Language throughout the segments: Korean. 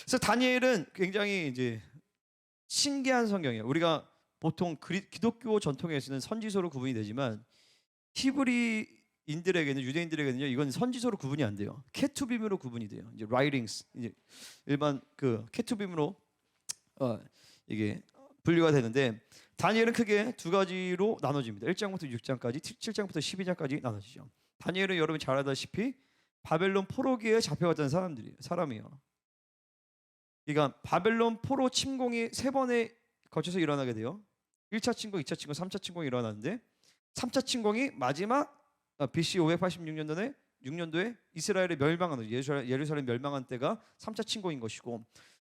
그래서 다니엘은 굉장히 이제 신기한 성경이에요. 우리가 보통 기독교 전통에서는 선지서로 구분이 되지만 히브리인들에게는 유대인들에게는요 이건 선지서로 구분이 안 돼요. 케투빔으로 구분이 돼요. 이제 writings 이제 일반 그 케투빔으로 이게 분류가 되는데 다니엘은 크게 두 가지로 나눠집니다. 1장부터 6장까지, 7장부터 12장까지 나눠지죠. 다니엘은 여러분 잘 알다시피 바벨론 포로기에 잡혀갔던 사람이에요. 그러니까 바벨론 포로 침공이 세 번에 거쳐서 일어나게 돼요. 1차 침공, 2차 침공, 3차 침공이 일어났는데 3차 침공이 마지막 BC 586년도에 이스라엘의 멸망한 예루살렘 멸망한 때가 3차 침공인 것이고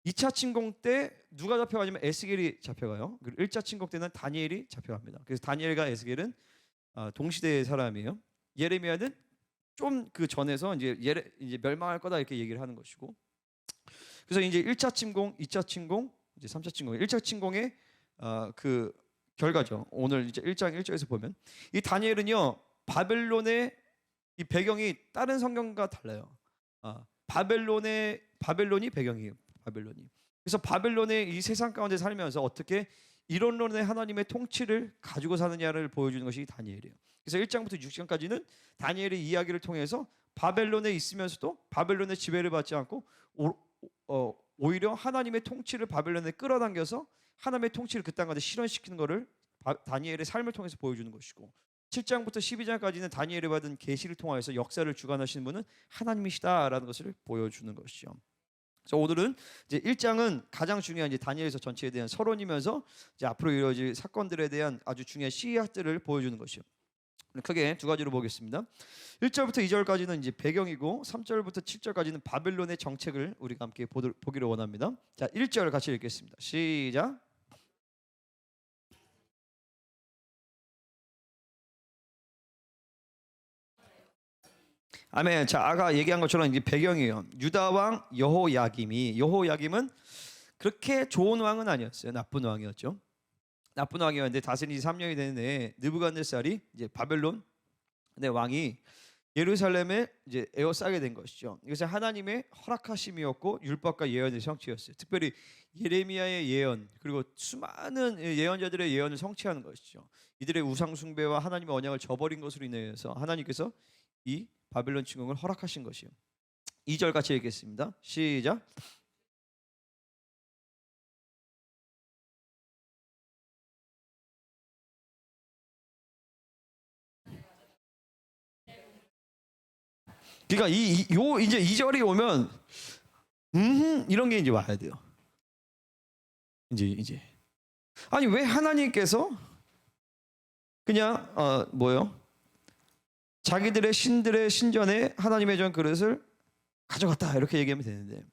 2차 침공 때 누가 잡혀가냐면 에스겔이 잡혀가요. 그리고 1차 침공 때는 다니엘이 잡혀갑니다. 그래서 다니엘과 에스겔은 동시대의 사람이에요. 예레미야는 좀 그 전에서 이제 멸망할 거다 이렇게 얘기를 하는 것이고 그래서 이제 1차 침공, 2차 침공, 이제 3차 침공, 1차 침공의 그 결과죠. 오늘 이제 1장 1절에서 보면 이 다니엘은요 바벨론의 이 배경이 다른 성경과 달라요. 바벨론이 배경이에요. 바벨론이. 그래서 바벨론의 이 세상 가운데 살면서 어떻게 이론론의 하나님의 통치를 가지고 사느냐를 보여주는 것이 다니엘이에요. 그래서 1장부터 6장까지는 다니엘의 이야기를 통해서 바벨론에 있으면서도 바벨론의 지배를 받지 않고 오히려 하나님의 통치를 바벨론에 끌어당겨서 하나님의 통치를 그 땅 가운데 실현시키는 것을 다니엘의 삶을 통해서 보여주는 것이고 7장부터 12장까지는 다니엘이 받은 계시를 통하여서 역사를 주관하시는 분은 하나님이시다라는 것을 보여주는 것이죠. 그래서 오늘은 이제 1장은 가장 중요한 이제 다니엘서 전체에 대한 서론이면서 이제 앞으로 이루어질 사건들에 대한 아주 중요한 시각들을 보여주는 것이요. 크게 두 가지로 보겠습니다. 1절부터 2절까지는 이제 배경이고 3절부터 7절까지는 바벨론의 정책을 우리가 함께 보기를 원합니다. 자, 1절 같이 읽겠습니다. 시작. 아멘. 자, 아까 얘기한 것처럼 이제 배경이에요. 유다 왕 여호야김은 그렇게 좋은 왕은 아니었어요. 나쁜 왕이었죠. 나쁜 왕이었는데 다스린 지 3년이 되는 느부갓네살이 이제 바벨론 왕이 예루살렘에 이제 에워싸게 된 것이죠. 이것은 하나님의 허락하심이었고 율법과 예언의 성취였어요. 특별히 예레미야의 예언 그리고 수많은 예언자들의 예언을 성취하는 것이죠. 이들의 우상 숭배와 하나님의 언약을 저버린 것으로 인해서 하나님께서 이 바벨론 침공을 허락하신 것이요. 2절 같이 읽겠습니다. 시작. 그러니까 이제 2절이 오면 이런 게 이제 와야 돼요. 이제 아니 왜 하나님께서 그냥 뭐요? 자기들의 신들의 신전에 하나님의 전 그릇을 가져갔다 이렇게 얘기하면 되는데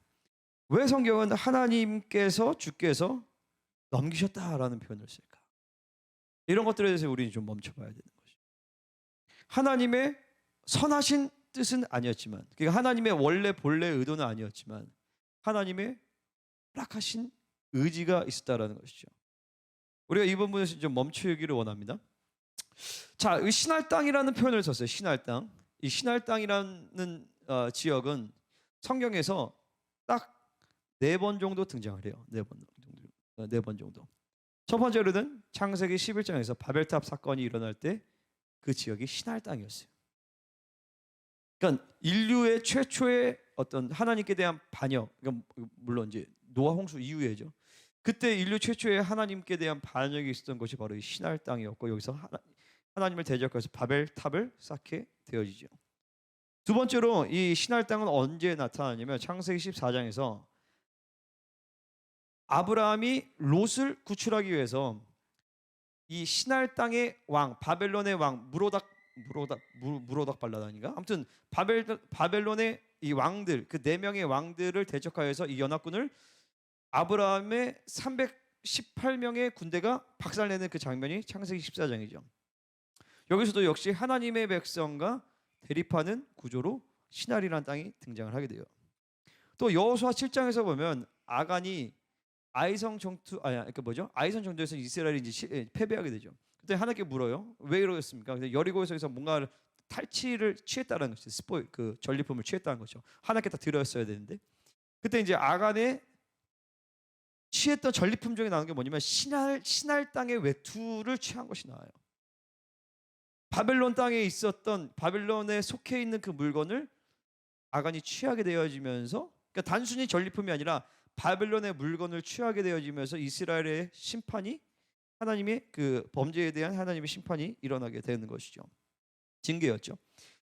왜 성경은 하나님께서 주께서 넘기셨다라는 표현을 쓸까? 이런 것들에 대해서 우리는 좀 멈춰봐야 되는 것이죠. 하나님의 선하신 뜻은 아니었지만 그러니까 하나님의 원래 본래 의도는 아니었지만 하나님의 허락하신 의지가 있었다라는 것이죠. 우리가 이 부분에서 좀 멈추기를 원합니다. 자, 이 신할 땅이라는 표현을 썼어요. 신할 땅. 이 신할 땅이라는 지역은 성경에서 딱 4번 정도 등장을 해요. 4번 정도. 첫 번째로는 창세기 11장에서 바벨탑 사건이 일어날 때 그 지역이 신할 땅이었어요. 그러니까 인류의 최초의 어떤 하나님께 대한 반역, 그러니까 물론 이제 노아 홍수 이후에죠. 그때 인류 최초의 하나님께 대한 반역이 있었던 것이 바로 이 신할 땅이었고 여기서 하나님을 대적해서 바벨탑을 쌓게 되어지죠. 두 번째로 이 신할 땅은 언제 나타나냐면 창세기 14장에서 아브라함이 롯을 구출하기 위해서 이 신할 땅의 왕 바벨론의 왕 무로닥 발라다니가 아무튼 바벨론의 이 왕들 그 4명의 왕들을 대적하여서 이 연합군을 아브라함의 318명의 군대가 박살내는 그 장면이 창세기 14장이죠. 여기서도 역시 하나님의 백성과 대립하는 구조로 신할이라는 땅이 등장을 하게 돼요. 또 여호수아 7장에서 보면 아간이 아이성 정도에서 이스라엘이 이제 패배하게 되죠. 그때 하나님께 물어요. 왜 이러겠습니까? 근데 여리고에서 뭔가 탈취를 취했다는 것이죠. 그 전리품을 취했다는 거죠. 하나님께 다 드렸어야 되는데 그때 이제 아간의 취했던 전리품 중에 나오는 게 뭐냐면 신할 땅의 외투를 취한 것이 나와요. 바벨론 땅에 있었던, 바벨론에 속해 있는 그 물건을 아간이 취하게 되어지면서, 그러니까 단순히 전리품이 아니라 바벨론의 물건을 취하게 되어지면서 이스라엘의 심판이, 하나님의 그 범죄에 대한 하나님의 심판이 일어나게 되는 것이죠. 징계였죠.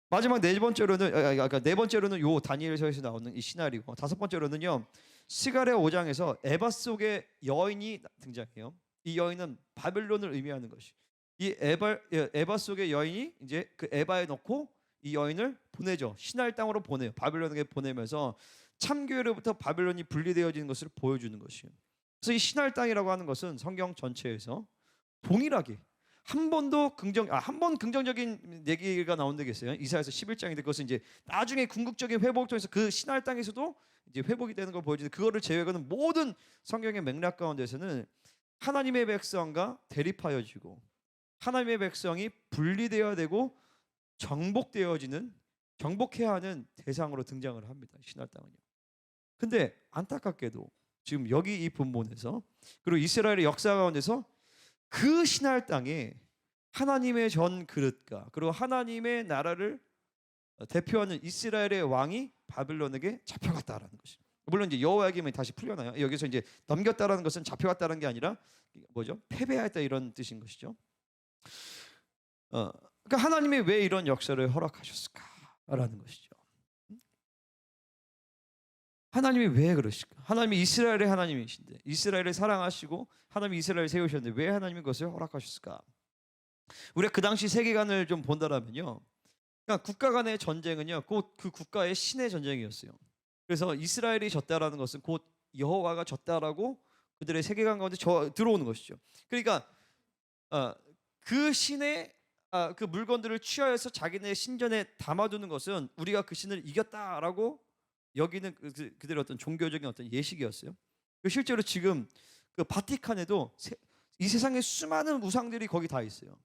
마지막 네 번째로는 요 다니엘서에서 나오는 이 시나리오. 다섯 번째로는요, 스가랴 5장에서 에바 속의 여인이 등장해요. 이 여인은 바벨론을 의미하는 것이. 이 에바 속의 여인이 이제 그 에바에 넣고 이 여인을 보내죠. 신할 땅으로 보내요. 바벨론에게 보내면서 참교회로부터 바벨론이 분리되어지는 것을 보여주는 것이에요. 그래서 이 신할 땅이라고 하는 것은 성경 전체에서 동일하게 한 번 긍정적인 얘기가 나온 데 있어요. 이사야서 11장인데 그것은 이제 나중에 궁극적인 회복을 통해서 그 신할 땅에서도 이제 회복이 되는 걸 보여주는데, 그거를 제외하고는 모든 성경의 맥락 가운데서는 하나님의 백성과 대립하여지고 하나님의 백성이 분리되어야 되고 정복해야 하는 대상으로 등장을 합니다. 신할 땅은요. 근데 안타깝게도 지금 여기 이 본문에서, 그리고 이스라엘의 역사 가운데서 그 신할 땅에 하나님의 전 그릇과 그리고 하나님의 나라를 대표하는 이스라엘의 왕이 바벨론에게 잡혀갔다라는 것이죠. 물론 이제 여호와의 계명이 다시 풀려나요. 여기서 이제 넘겼다라는 것은 잡혀갔다는 게 아니라 뭐죠? 패배하였다 이런 뜻인 것이죠. 그러니까 하나님이 왜 이런 역사를 허락하셨을까라는 것이죠. 하나님이 왜 그러실까? 하나님이 이스라엘의 하나님이신데, 이스라엘을 사랑하시고 하나님이 이스라엘을 세우셨는데 왜 하나님이 그것을 허락하셨을까? 우리가 그 당시 세계관을 좀 본다라면요, 그러니까 국가 간의 전쟁은요 곧 그 국가의 신의 전쟁이었어요. 그래서 이스라엘이 졌다라는 것은 곧 여호와가 졌다라고 그들의 세계관 가운데 들어오는 것이죠. 그러니까 그 신의 그 물건들을 취하여서 자기네 신전에 담아두는 것은 우리가 그 신을 이겼다라고 여기는 그들의 어떤 종교적인 어떤 예식이었어요. 실제로 지금 그 바티칸에도 이 세상에 수많은 우상들이 거기 다 있어요.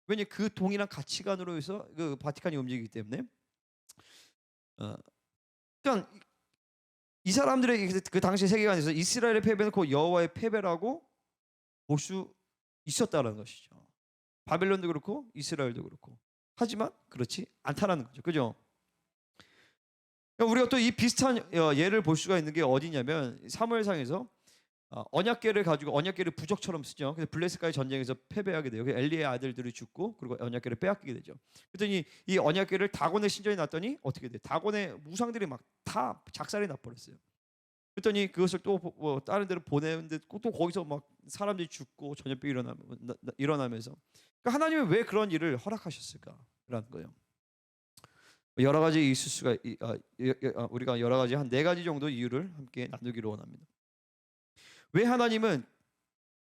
왜냐, 그 동일한 가치관으로 해서 그 바티칸이 움직이기 때문에. 그러니까 이 사람들의 그 당시 세계관에서 이스라엘의 패배는 곧 여호와의 패배라고 볼 수 있었다는 것이죠. 바벨론도 그렇고 이스라엘도 그렇고. 하지만 그렇지 않다라는 거죠. 그죠? 우리가 또 이 비슷한 예를 볼 수가 있는 게 어디냐면 사무엘상에서 언약궤를 가지고 언약궤를 부적처럼 쓰죠. 그래서 블레셋과의 전쟁에서 패배하게 돼요. 엘리의 아들들이 죽고 그리고 언약궤를 빼앗기게 되죠. 그랬더니 이 언약궤를 다곤의 신전에 놨더니 어떻게 돼? 다곤의 무상들이 막 다 작살이 나버렸어요. 그랬더니 그것을 또 다른 데로 보내는데 또 거기서 막 사람들이 죽고 전염병이 일어나면서, 그러니까 하나님은 왜 그런 일을 허락하셨을까라는 거예요. 여러 가지 있을 수가 우리가 여러 가지 한 네 가지 정도 이유를 함께 나누기를 원합니다. 왜 하나님은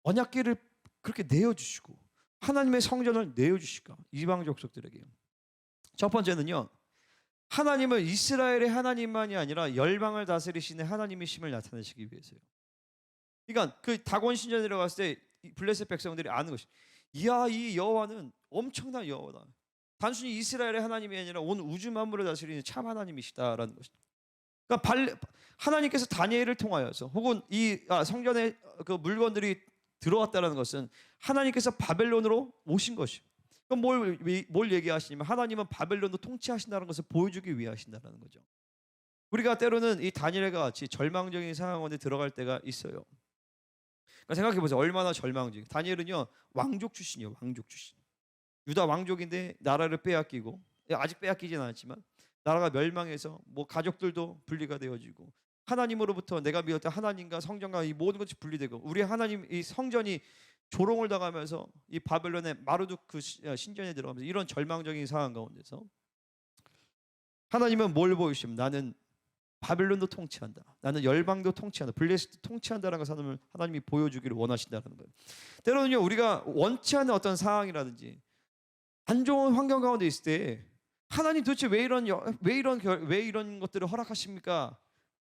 언약궤를 그렇게 내어주시고 하나님의 성전을 내어주실까? 이방 족속들에게. 첫 번째는요, 하나님은 이스라엘의 하나님만이 아니라 열방을 다스리시는 하나님이심을 나타내시기 위해서요. 그러니까 그 다곤 신전에 들어갔을 때 블레셋 백성들이 아는 것이, 이야, 이 여호와는 엄청난 여호와다. 단순히 이스라엘의 하나님이 아니라 온 우주 만물을 다스리는 참 하나님이시다라는 것이죠. 그러니까 하나님께서 다니엘을 통하여서 혹은 이 성전에 그 물건들이 들어왔다는 것은 하나님께서 바벨론으로 오신 것이에요. 그럼 뭘 얘기하시냐면 하나님은 바벨론도 통치하신다는 것을 보여주기 위해 하신다는 거죠. 우리가 때로는 이 다니엘과 같이 절망적인 상황 가운데 들어갈 때가 있어요. 그러니까 생각해 보세요. 얼마나 절망적인. 다니엘은요 왕족 출신이에요. 왕족 출신. 유다 왕족인데 나라를 빼앗기고, 아직 빼앗기진 않았지만 나라가 멸망해서 뭐 가족들도 분리가 되어지고, 하나님으로부터 내가 믿었던 하나님과 성전과 이 모든 것이 분리되고, 우리 하나님 이 성전이 조롱을 당하면서 이 바벨론의 마르둑 그 신전에 들어가면서 이런 절망적인 상황 가운데서 하나님은 뭘 보이시면, 나는 바벨론도 통치한다, 나는 열방도 통치한다, 블레셋도 통치한다는 것을 하나님이 보여주기를 원하신다는 거예요. 때로는요 우리가 원치 않는 어떤 상황이라든지 안 좋은 환경 가운데 있을 때 하나님 도대체 왜 이런 것들을 허락하십니까?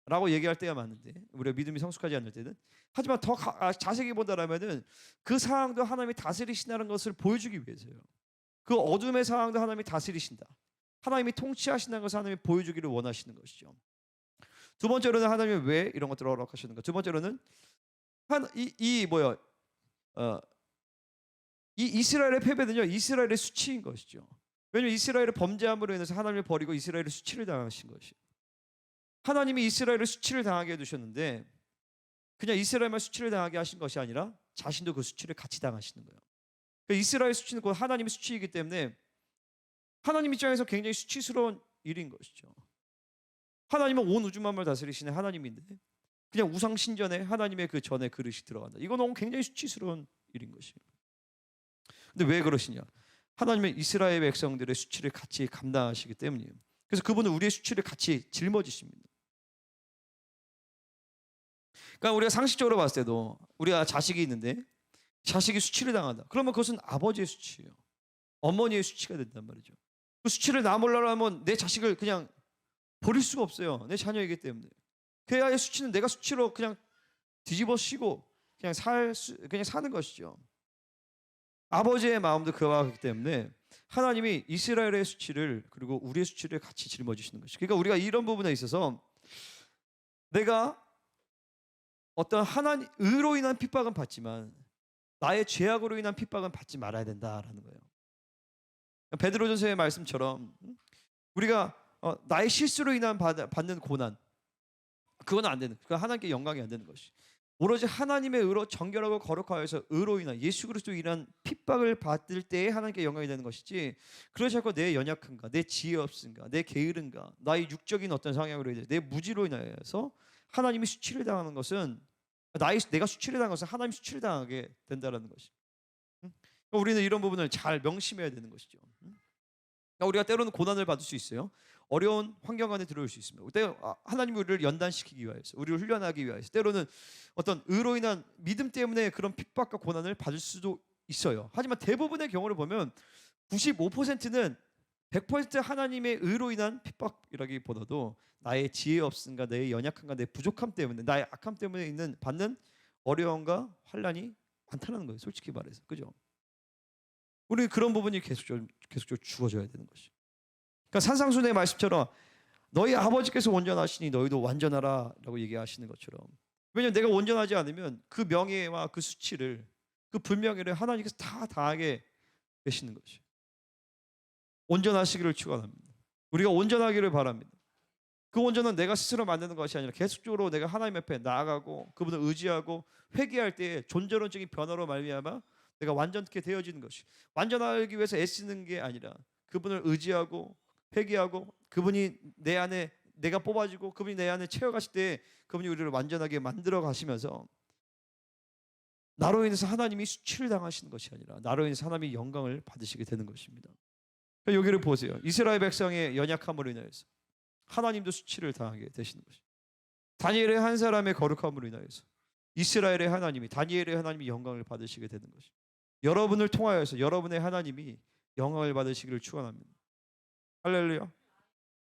라고 얘기할 때가 많은데, 우리가 믿음이 성숙하지 않을 때는. 하지만 더 자세히 본다라면은 그 상황도 하나님이 다스리신다는 것을 보여주기 위해서요. 그 어둠의 상황도 하나님이 다스리신다, 하나님이 통치하신다는 것을 하나님이 보여주기를 원하시는 것이죠. 두 번째로는 하나님이 왜 이런 것들을 허락하시는가? 두 번째로는 이 뭐야? 이 이스라엘의 패배는요, 이스라엘의 수치인 것이죠. 왜냐하면 이스라엘의 범죄함으로 인해서 하나님을 버리고 이스라엘의 수치를 당하신 것이. 하나님이 이스라엘을 수치를 당하게 해두셨는데 그냥 이스라엘만 수치를 당하게 하신 것이 아니라 자신도 그 수치를 같이 당하시는 거예요. 그러니까 이스라엘 수치는 곧 하나님의 수치이기 때문에 하나님 입장에서 굉장히 수치스러운 일인 것이죠. 하나님은 온 우주 만물을 다스리시는 하나님인데 그냥 우상 신전에 하나님의 그 전에 그릇이 들어간다. 이거 너무 굉장히 수치스러운 일인 것이에요. 근데 왜 그러시냐? 하나님은 이스라엘 백성들의 수치를 같이 감당하시기 때문이에요. 그래서 그분은 우리의 수치를 같이 짊어지십니다. 그러니까 우리가 상식적으로 봤을 때도 우리가 자식이 있는데 자식이 수치를 당한다. 그러면 그것은 아버지의 수치예요. 어머니의 수치가 된단 말이죠. 그 수치를 나 몰라라면 내 자식을 그냥 버릴 수가 없어요. 내 자녀이기 때문에. 그 아이의 수치는 내가 수치로 그냥 뒤집어 씌고 그냥 사는 것이죠. 아버지의 마음도 그와 같기 때문에 하나님이 이스라엘의 수치를 그리고 우리의 수치를 같이 짊어지시는 것이죠. 그러니까 우리가 이런 부분에 있어서 내가 어떤 하나님 의로 인한 핍박은 받지만 나의 죄악으로 인한 핍박은 받지 말아야 된다라는 거예요. 베드로전서의 말씀처럼 우리가 나의 실수로 인한 받는 고난 그건 안 되는, 그건 하나님께 영광이 안 되는 것이. 오로지 하나님의 의로 정결하고 거룩하여서 의로 인한 예수 그리스도로 인한 핍박을 받을 때에 하나님께 영광이 되는 것이지, 그렇지 않고 내 연약함과 내 지혜 없음과 내 게으름과 나의 육적인 어떤 성향으로 인해 내 무지로 인하여서 하나님이 수치를 당하는 것은 내가 수치를 당한 것은 하나님이 수치를 당하게 된다는 것이. 우리는 이런 부분을 잘 명심해야 되는 것이죠. 우리가 때로는 고난을 받을 수 있어요. 어려운 환경 안에 들어올 수 있습니다. 그때 하나님이 우리를 연단시키기 위해서, 우리를 훈련하기 위해서, 때로는 어떤 의로 인한 믿음 때문에 그런 핍박과 고난을 받을 수도 있어요. 하지만 대부분의 경우를 보면 95%는 100% 하나님의 의로 인한 핍박이라기보다도 나의 지혜 없음과 내 연약함과 내 부족함 때문에, 나의 악함 때문에 받는 어려움과 환난이 많다는 거예요. 솔직히 말해서. 그죠? 우리 그런 부분이 계속적으로 주어져야 되는 것이. 그러니까 산상수훈의 말씀처럼 너희 아버지께서 온전하시니 너희도 완전하라라고 얘기하시는 것처럼, 왜냐하면 내가 온전하지 않으면 그 명예와 그 수치를, 그 불명예를 하나님께서 다 당하게 되시는 것이. 온전하시기를 축원합니다. 우리가 온전하기를 바랍니다. 그 온전은 내가 스스로 만드는 것이 아니라 계속적으로 내가 하나님 앞에 나아가고 그분을 의지하고 회개할 때에 존재론적인 변화로 말미암아 내가 완전케 되어지는 것이. 완전하기 위해서 애쓰는 게 아니라 그분을 의지하고 회개하고 그분이 내 안에 내가 뽑아지고 그분이 내 안에 채워가실 때 그분이 우리를 완전하게 만들어 가시면서 나로 인해서 하나님이 수치를 당하시는 것이 아니라 나로 인해서 하나님이 영광을 받으시게 되는 것입니다. 여기를 보세요. 이스라엘 백성의 연약함으로 인하여서 하나님도 수치를 당하게 되시는 것입니다. 다니엘의 한 사람의 거룩함으로 인하여서 이스라엘의 하나님이, 다니엘의 하나님이 영광을 받으시게 되는 것입니다. 여러분을 통하여서 여러분의 하나님이 영광을 받으시기를 축원합니다. 할렐루야.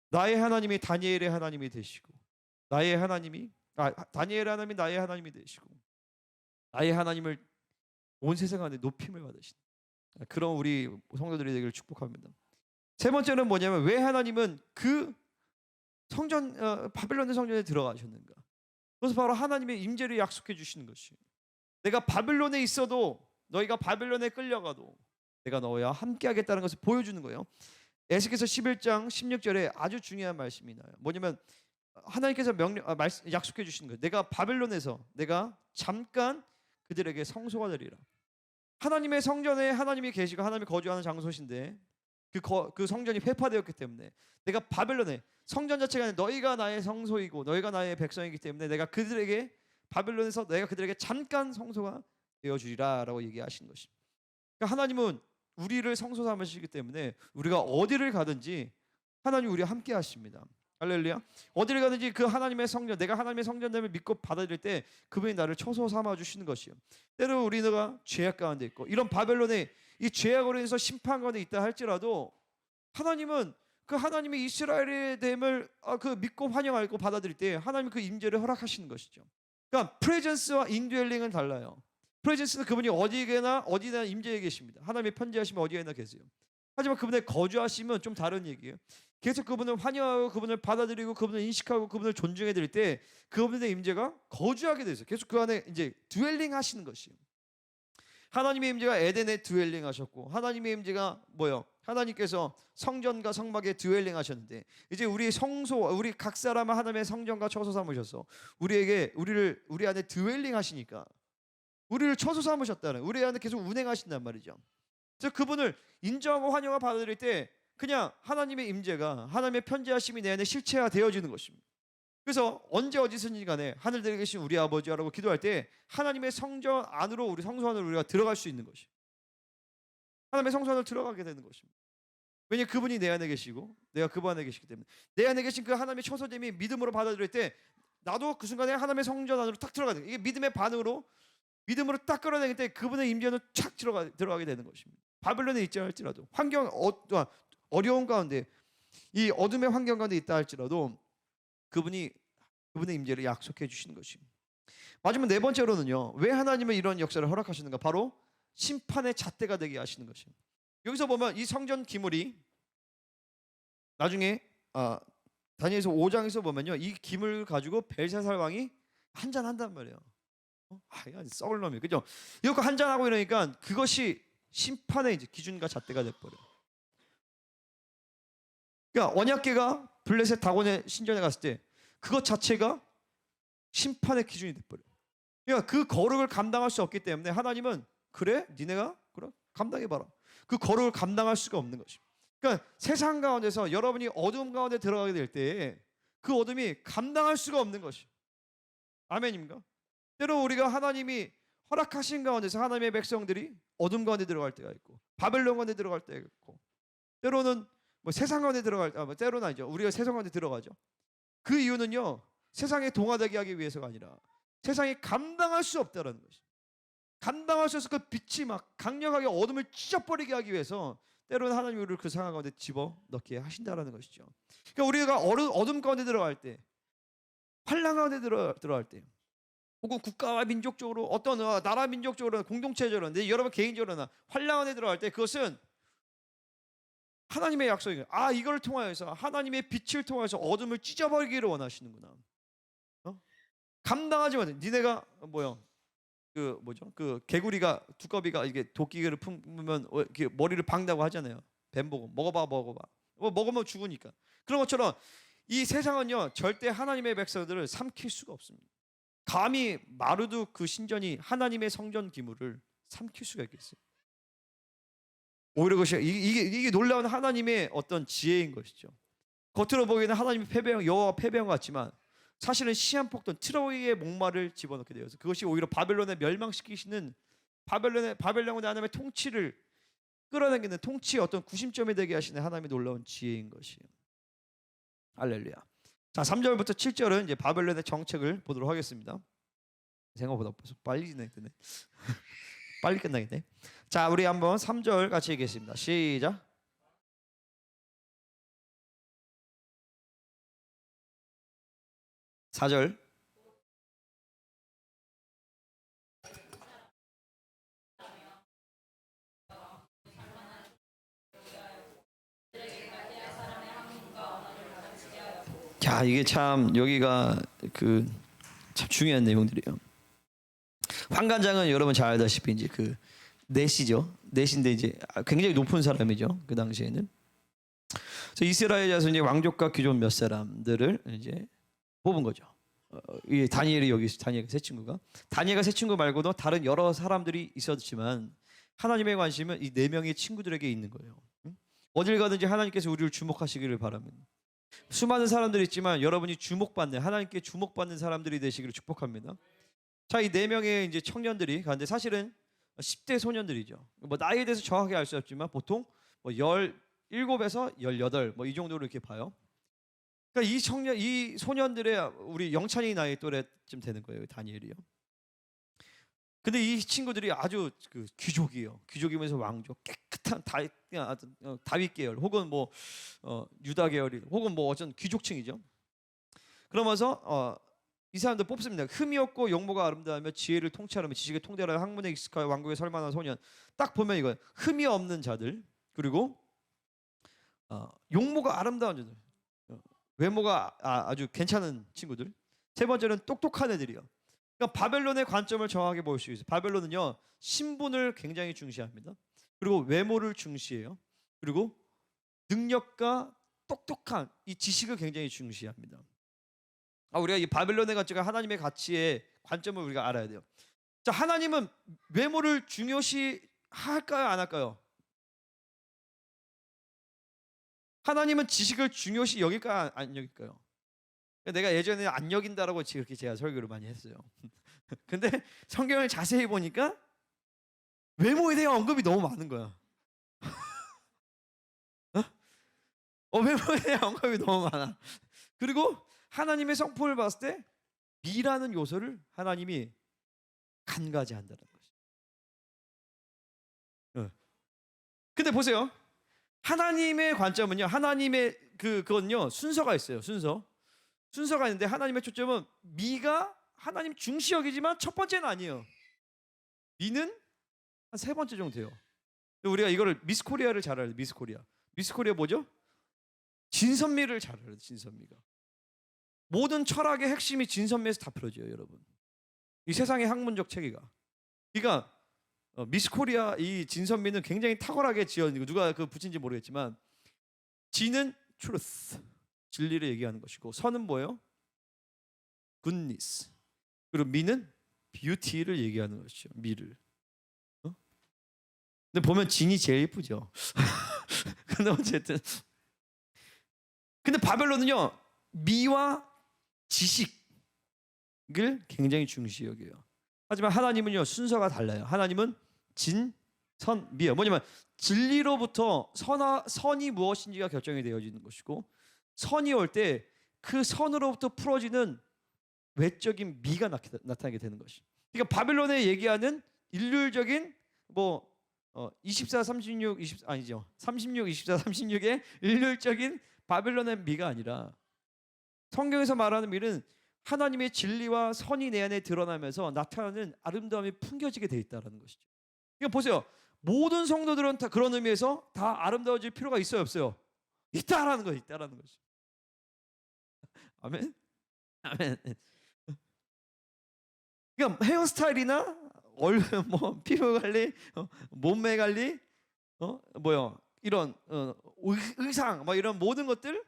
나의 하나님이 다니엘의 하나님이 되시고, 나의 하나님이 다니엘의 하나님이 나의 하나님이 되시고, 나의 하나님을 온 세상 안에 높임을 받으신 그런 우리 성도들이 되기를 축복합니다. 세 번째는 뭐냐면, 왜 하나님은 그 성전 바벨론의 성전에 들어가셨는가? 그것은 바로 하나님의 임재를 약속해 주시는 것이에요. 내가 바벨론에 있어도, 너희가 바벨론에 끌려가도 내가 너와 함께 하겠다는 것을 보여주는 거예요. 에스겔서 11장 16절에 아주 중요한 말씀이 나와요. 뭐냐면 하나님께서 약속해 주시는 거예요. 내가 바벨론에서 내가 잠깐 그들에게 성소가 되리라. 하나님의 성전에 하나님이 계시고 하나님이 거주하는 장소신데 그 성전이 회파되었기 때문에 내가 바벨론에, 성전 자체가 아니라 너희가 나의 성소이고 너희가 나의 백성이기 때문에 내가 그들에게 바벨론에서 내가 그들에게 잠깐 성소가 되어주리라 라고 얘기하시는 것입니다. 그러니까 하나님은 우리를 성소 삼으시기 때문에 우리가 어디를 가든지 하나님 우리와 함께 하십니다. 할렐루야. 어디를 가든지 그 하나님의 성전, 내가 하나님의 성전됨을 믿고 받아들일 때 그분이 나를 처소 삼아 주시는 것이요. 때로 우리가 죄악 가운데 있고 이런 바벨론의 이 죄악으로 인해서 심판 가운데 있다 할지라도 하나님은 그 하나님의 이스라엘의 됨을 그 믿고 환영하고 받아들일 때 하나님 그 임재를 허락하시는 것이죠. 그러니까 프레젠스와 인드웰링은 달라요. 프레젠스는 그분이 어디나 임재해 계십니다. 하나님의 편지하시면 어디에나 계세요. 하지만 그분의 거주하심은 좀 다른 얘기예요. 계속 그분을 환영하고 그분을 받아들이고 그분을 인식하고 그분을 존중해 드릴 때 그분의 임재가 거주하게 되죠. 계속 그 안에 이제 드웰링 하시는 것이에요. 하나님의 임재가 에덴에 드웰링 하셨고 하나님의 임재가 뭐요? 하나님께서 성전과 성막에 드웰링 하셨는데 이제 우리 성소 우리 각 사람은 하나님의 성전과 처소 삼으셔서 우리 안에 드웰링 하시니까 우리를 처소 삼으셨다는 우리 안에 계속 운행하신단 말이죠. 그래서 그분을 인정하고 환영하고 받아들일 때 그냥 하나님의 임재가 하나님의 편지하심이 내 안에 실체화 되어지는 것입니다. 그래서 언제 어디서든지 간에 하늘들에 계신 우리 아버지라고 기도할 때 하나님의 성전 안으로 우리 성소 안으로 우리가 들어갈 수 있는 것이 하나님의 성소 안으로 들어가게 되는 것입니다. 왜냐하면 그분이 내 안에 계시고 내가 그분 안에 계시기 때문에 내 안에 계신 그 하나님의 처소됨이 믿음으로 받아들일 때 나도 그 순간에 하나님의 성전 안으로 딱 들어가게 돼요. 이게 믿음의 반응으로 믿음으로 딱 끌어내릴 때 그분의 임재는 착 들어가게 되는 것입니다. 바벨론에 있지 할지라도 환경 어려운 가운데 이 어둠의 환경 가운데 있다 할지라도 그분의 임재를 약속해 주시는 것입니다. 마지막 네 번째로는요. 왜 하나님은 이런 역사를 허락하시는가? 바로 심판의 잣대가 되게 하시는 것입니다. 여기서 보면 이 성전 기물이 나중에 다니엘서 5장에서 보면요. 이 기물 가지고 벨사살 왕이 한잔한단 말이에요. 이거 썩을 놈이 그죠? 이거 한잔하고 이러니까 그것이 심판의 이제 기준과 잣대가 돼버려요. 그러니까 언약궤가 블레셋 다곤의 신전에 갔을 때 그것 자체가 심판의 기준이 돼버려요. 그러니까 그 거룩을 감당할 수 없기 때문에 하나님은 그래? 니네가 그래? 감당해봐라. 그 거룩을 감당할 수가 없는 것입니다. 그러니까 세상 가운데서 여러분이 어둠 가운데 들어가게 될 때 그 어둠이 감당할 수가 없는 것이에요. 아멘입니까? 때로 우리가 하나님이 허락하신 가운데서 하나님의 백성들이 어둠 가운데 들어갈 때가 있고 바벨론 가운데 들어갈 때가 있고 때로는 뭐 세상 가운데 때로는 아니죠. 우리가 세상 가운데 들어가죠. 그 이유는요. 세상에 동화되게 하기 위해서가 아니라 세상이 감당할 수 없다는 것이죠. 감당할 수 없어서 그 빛이 막 강력하게 어둠을 찢어버리게 하기 위해서 때로는 하나님이 우리를 그 상황 가운데 집어넣게 하신다는 것이죠. 그러니까 우리가 어둠 가운데 들어갈 때 환난 가운데 들어갈 때 혹은 국가와 민족적으로 어떤 나라 민족적으로 공동체적으로 여러분 개인적으로나 환난 가운데 들어갈 때 그것은 하나님의 약속이에요. 이걸 통하여서 하나님의 빛을 통해서 어둠을 찢어버리기를 원하시는구나. 감당하지 못해. 니네가 그 개구리가 두꺼비가 이게 도끼를 품으면 이렇게 머리를 박는다고 하잖아요. 뱀 보고 먹어봐. 먹으면 죽으니까. 그런 것처럼 이 세상은요 절대 하나님의 백성들을 삼킬 수가 없습니다. 감히 마르도 그 신전이 하나님의 성전 기물을 삼킬 수가 있겠어요? 오히려 그것이 이게 놀라운 하나님의 어떤 지혜인 것이죠. 겉으로 보기에는 하나님의 여호와 패배한 것 같지만 사실은 시한폭탄 트로이의 목마를 집어넣게 되어서 그것이 오히려 바벨론에 멸망시키시는 바벨론의 하나님의 통치를 끌어당기는 통치의 어떤 구심점이 되게 하시는 하나님의 놀라운 지혜인 것이에요. 할렐루야. 자, 3절부터 7절은 이제 바벨론의 정책을 보도록 하겠습니다. 생각보다 빨리 진행되네. 빨리 끝나겠네. 자, 우리 한번 3절 같이 읽겠습니다. 시작. (4절) 자, 이게 참 여기가 참 중요한 내용들이에요. 환관장은 여러분 잘 알다시피 이제 그 넷이죠. 넷인데 이제 굉장히 높은 사람이죠. 그 당시에는. 그래서 이스라엘 자손이 왕족과 귀족 몇 사람들을 이제 뽑은 거죠. 이 다니엘이 다니엘 세 친구가 다니엘가 세 친구 말고도 다른 여러 사람들이 있었지만 하나님의 관심은 이 네 명의 친구들에게 있는 거예요. 어딜 가든지 하나님께서 우리를 주목하시기를 바랍니다. 수많은 사람들이 있지만 여러분이 하나님께 주목받는 사람들이 되시기를 축복합니다. 자, 이 네 명의 이제 청년들이 가는데 사실은 10대 소년들이죠. 뭐 나이에 대해서 정확하게 알 수 없지만 보통 뭐 17에서 18 뭐 이 정도로 이렇게 봐요. 그러니까 이 소년들의 우리 영찬이 나이 또래쯤 되는 거예요. 다니엘이요. 근데 이 친구들이 아주 그 귀족이에요. 귀족이면서 왕족, 깨끗한 다윗 계열, 혹은 뭐 유다 계열, 혹은 뭐 어쩐 귀족층이죠. 그러면서 이 사람들 뽑습니다. 흠이 없고 용모가 아름다우며 지혜를 통치하며 지식에 통달하여 학문에 익숙하여 왕국에 설만한 소년. 딱 보면 이거예요. 흠이 없는 자들, 그리고 용모가 아름다운 자들, 외모가 아주 괜찮은 친구들. 세 번째는 똑똑한 애들이요. 그러니까 바벨론의 관점을 정확하게 볼 수 있어요. 바벨론은요, 신분을 굉장히 중시합니다. 그리고 외모를 중시해요. 그리고 능력과 똑똑한 이 지식을 굉장히 중시합니다. 우리가 이 바벨론의 가치가 하나님의 가치의 관점을 우리가 알아야 돼요. 자, 하나님은 외모를 중요시 할까요, 안 할까요? 하나님은 지식을 중요시 여길까요, 안 여길까요? 내가 예전에 안 여긴다라고 그렇게 제가 설교를 많이 했어요. 근데 성경을 자세히 보니까 외모에 대한 언급이 너무 많은 거야. 외모에 대한 언급이 너무 많아. 그리고 하나님의 성품을 봤을 때 미라는 요소를 하나님이 간과지한다는 것이. 근데 보세요. 하나님의 관점은요, 하나님의 그건요, 순서가 있어요. 순서가 있는데 하나님의 초점은 미가 하나님 중시 여기지만 첫 번째는 아니에요. 미는 한 세 번째 정도 돼요. 우리가 이거를 미스 코리아를 잘 알아요. 미스 코리아 뭐죠? 진선미를 잘 알아요. 진선미가 모든 철학의 핵심이 진선미에서 다 풀어져요, 여러분. 이 세상의 학문적 체계가. 그러니까 미스 코리아 이 진선미는 굉장히 탁월하게 지어지고, 누가 그 붙인지 모르겠지만, 진은 truth, 진리를 얘기하는 것이고, 선은 뭐예요? goodness. 그리고 미는 beauty를 얘기하는 것이죠. 미를. 근데 보면 진이 제일 예쁘죠. 근데 어쨌든, 근데 바벨론은요, 미와 지식을 굉장히 중시 여겨요. 하지만 하나님은요, 순서가 달라요. 하나님은 진, 선, 미예요. 뭐냐면 진리로부터 선이 무엇인지가 결정이 되어지는 것이고, 선이 올 때 그 선으로부터 풀어지는 외적인 미가 나타나게 되는 것이. 그러니까 바벨론에 얘기하는 일률적인 24, 36, 20 아니죠. 36, 24, 36의 일률적인 바벨론의 미가 아니라, 성경에서 말하는 미는 하나님의 진리와 선이 내 안에 드러나면서 나타나는 아름다움이 풍겨지게 돼 있다는 것이죠. 그러니까 보세요. 모든 성도들은 다 그런 의미에서 다 아름다워질 필요가 있어요, 없어요? 있다라는 거예요. 있다라는 거죠. 아멘. 아멘. 그러니까 헤어스타일이나 피부 관리, 몸매 관리, 이런 의상, 이런 모든 것들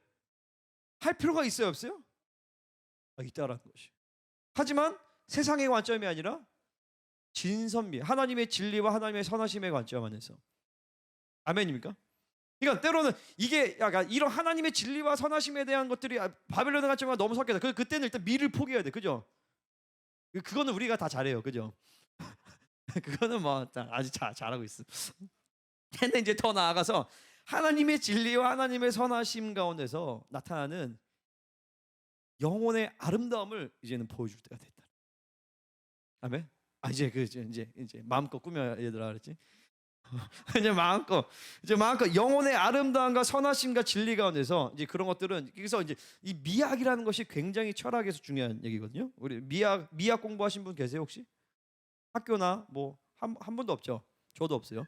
할 필요가 있어요, 없어요? 있다라는 것이. 하지만 세상의 관점이 아니라 진선미, 하나님의 진리와 하나님의 선하심의 관점 안에서. 아멘입니까? 그러니까 때로는 이게 약간 이런 하나님의 진리와 선하심에 대한 것들이 바벨론의 관점과 너무 섞여서 그때는 일단 미를 포기해야 돼, 그죠? 그거는 우리가 다 잘해요, 그죠? 그거는 아주 잘하고 있어. 근데 이제 더 나아가서 하나님의 진리와 하나님의 선하심 가운데서 나타나는 영혼의 아름다움을 이제는 보여줄 때가 됐다. 아멘. 이제 마음껏 꾸며 얘들아 그랬지. 이제 마음껏 영혼의 아름다움과 선하심과 진리 가운데서 이제 그런 것들은, 그래서 이제 이 미학이라는 것이 굉장히 철학에서 중요한 얘기거든요. 우리 미학 공부하신 분 계세요 혹시? 학교나 한 분도 없죠. 저도 없어요.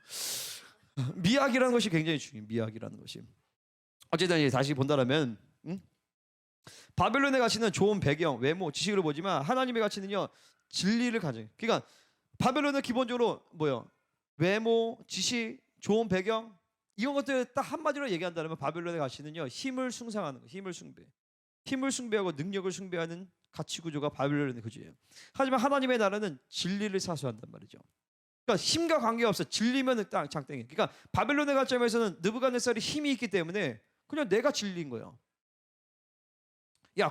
미학이라는 것이 굉장히 중요해요. 미학이라는 것이. 어쨌든 이제 다시 본다라면, 바벨론의 가치는 좋은 배경, 외모, 지식으로 보지만 하나님의 가치는요, 진리를 가져요. 그러니까 바벨론은 기본적으로 뭐요? 외모, 지식, 좋은 배경, 이런 것들 딱 한마디로 얘기한다면 바벨론의 가치는요, 힘을 숭상하는 거, 힘을 숭배하고 능력을 숭배하는 가치 구조가 바벨론의 구조예요. 하지만 하나님의 나라는 진리를 사수한단 말이죠. 그러니까 힘과 관계없어. 진리면 딱 장땡이. 그러니까 바벨론의 관점에서는 느부갓네살이 힘이 있기 때문에 그냥 내가 진리인 거예요. 야,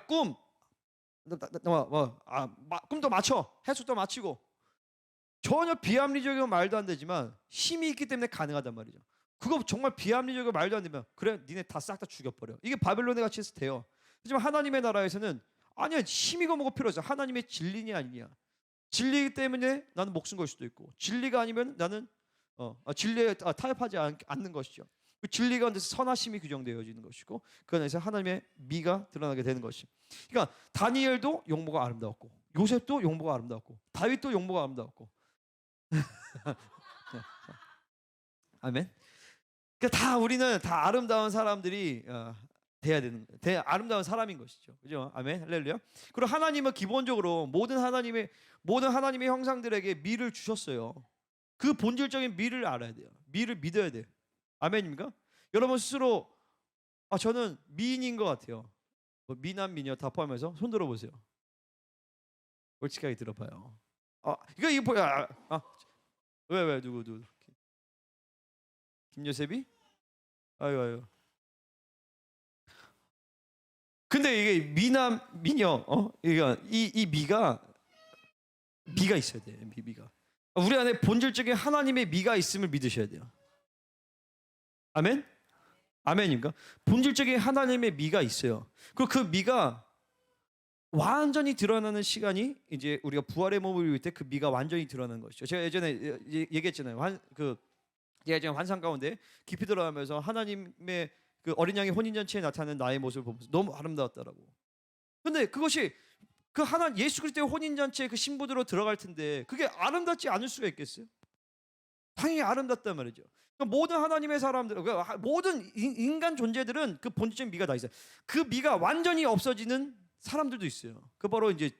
꿈도 맞춰, 해수도 맞추고. 전혀 비합리적이고 말도 안 되지만 힘이 있기 때문에 가능하단 말이죠. 그거 정말 비합리적이고 말도 안 되면 그래, 니네 다 싹 다 죽여버려. 이게 바벨론의 가치에서 돼요. 하지만 하나님의 나라에서는 아니야, 힘이고 뭐고 필요 없어. 하나님의 진리냐 아니냐. 진리이기 때문에 나는 목숨 걸 수도 있고, 진리가 아니면 나는 진리에 타협하지 않는 것이죠. 그 진리 가운데서 선하심이 규정되어지는 것이고, 그 안에서 하나님의 미가 드러나게 되는 것이. 그러니까 다니엘도 용모가 아름다웠고, 요셉도 용모가 아름다웠고, 다윗도 용모가 아름다웠고. 아멘. 그러니까 다 우리는 다 아름다운 사람들이 돼야 되는 거예요. 아름다운 사람인 것이죠. 그죠? 아멘. 할렐루야. 그리고 하나님은 기본적으로 모든 하나님의 형상들에게 미를 주셨어요. 그 본질적인 미를 알아야 돼요. 미를 믿어야 돼요. 아멘입니까? 여러분 스스로 저는 미인인 것 같아요. 뭐 미남 미녀 다 포함해서 손 들어보세요. 솔직하게 들어봐요. 이거 뭐야? 왜 누구? 김요셉이? 아유. 근데 이게 미남 미녀 이거 이 미가 있어야 돼요. 미가. 우리 안에 본질적인 하나님의 미가 있음을 믿으셔야 돼요. 아멘? 아멘입니까? 본질적인 하나님의 미가 있어요. 그리고 그 미가 완전히 드러나는 시간이 이제 우리가 부활의 몸을 입을 때 그 미가 완전히 드러나는 것이죠. 제가 예전에 얘기했잖아요. 예전 환상 가운데 깊이 들어가면서 하나님의 그 어린 양의 혼인잔치에 나타나는 나의 모습을 보면서 너무 아름다웠다라고. 근데 그것이 그 예수 그리스도의 혼인잔치에 그 신부들로 들어갈 텐데 그게 아름답지 않을 수가 있겠어요? 당연히 아름답단 말이죠. 그러니까 모든 하나님의 사람들, 모든 인간 존재들은 그 본질적인 미가 다 있어요. 그 미가 완전히 없어지는 사람들도 있어요. 그 바로 이제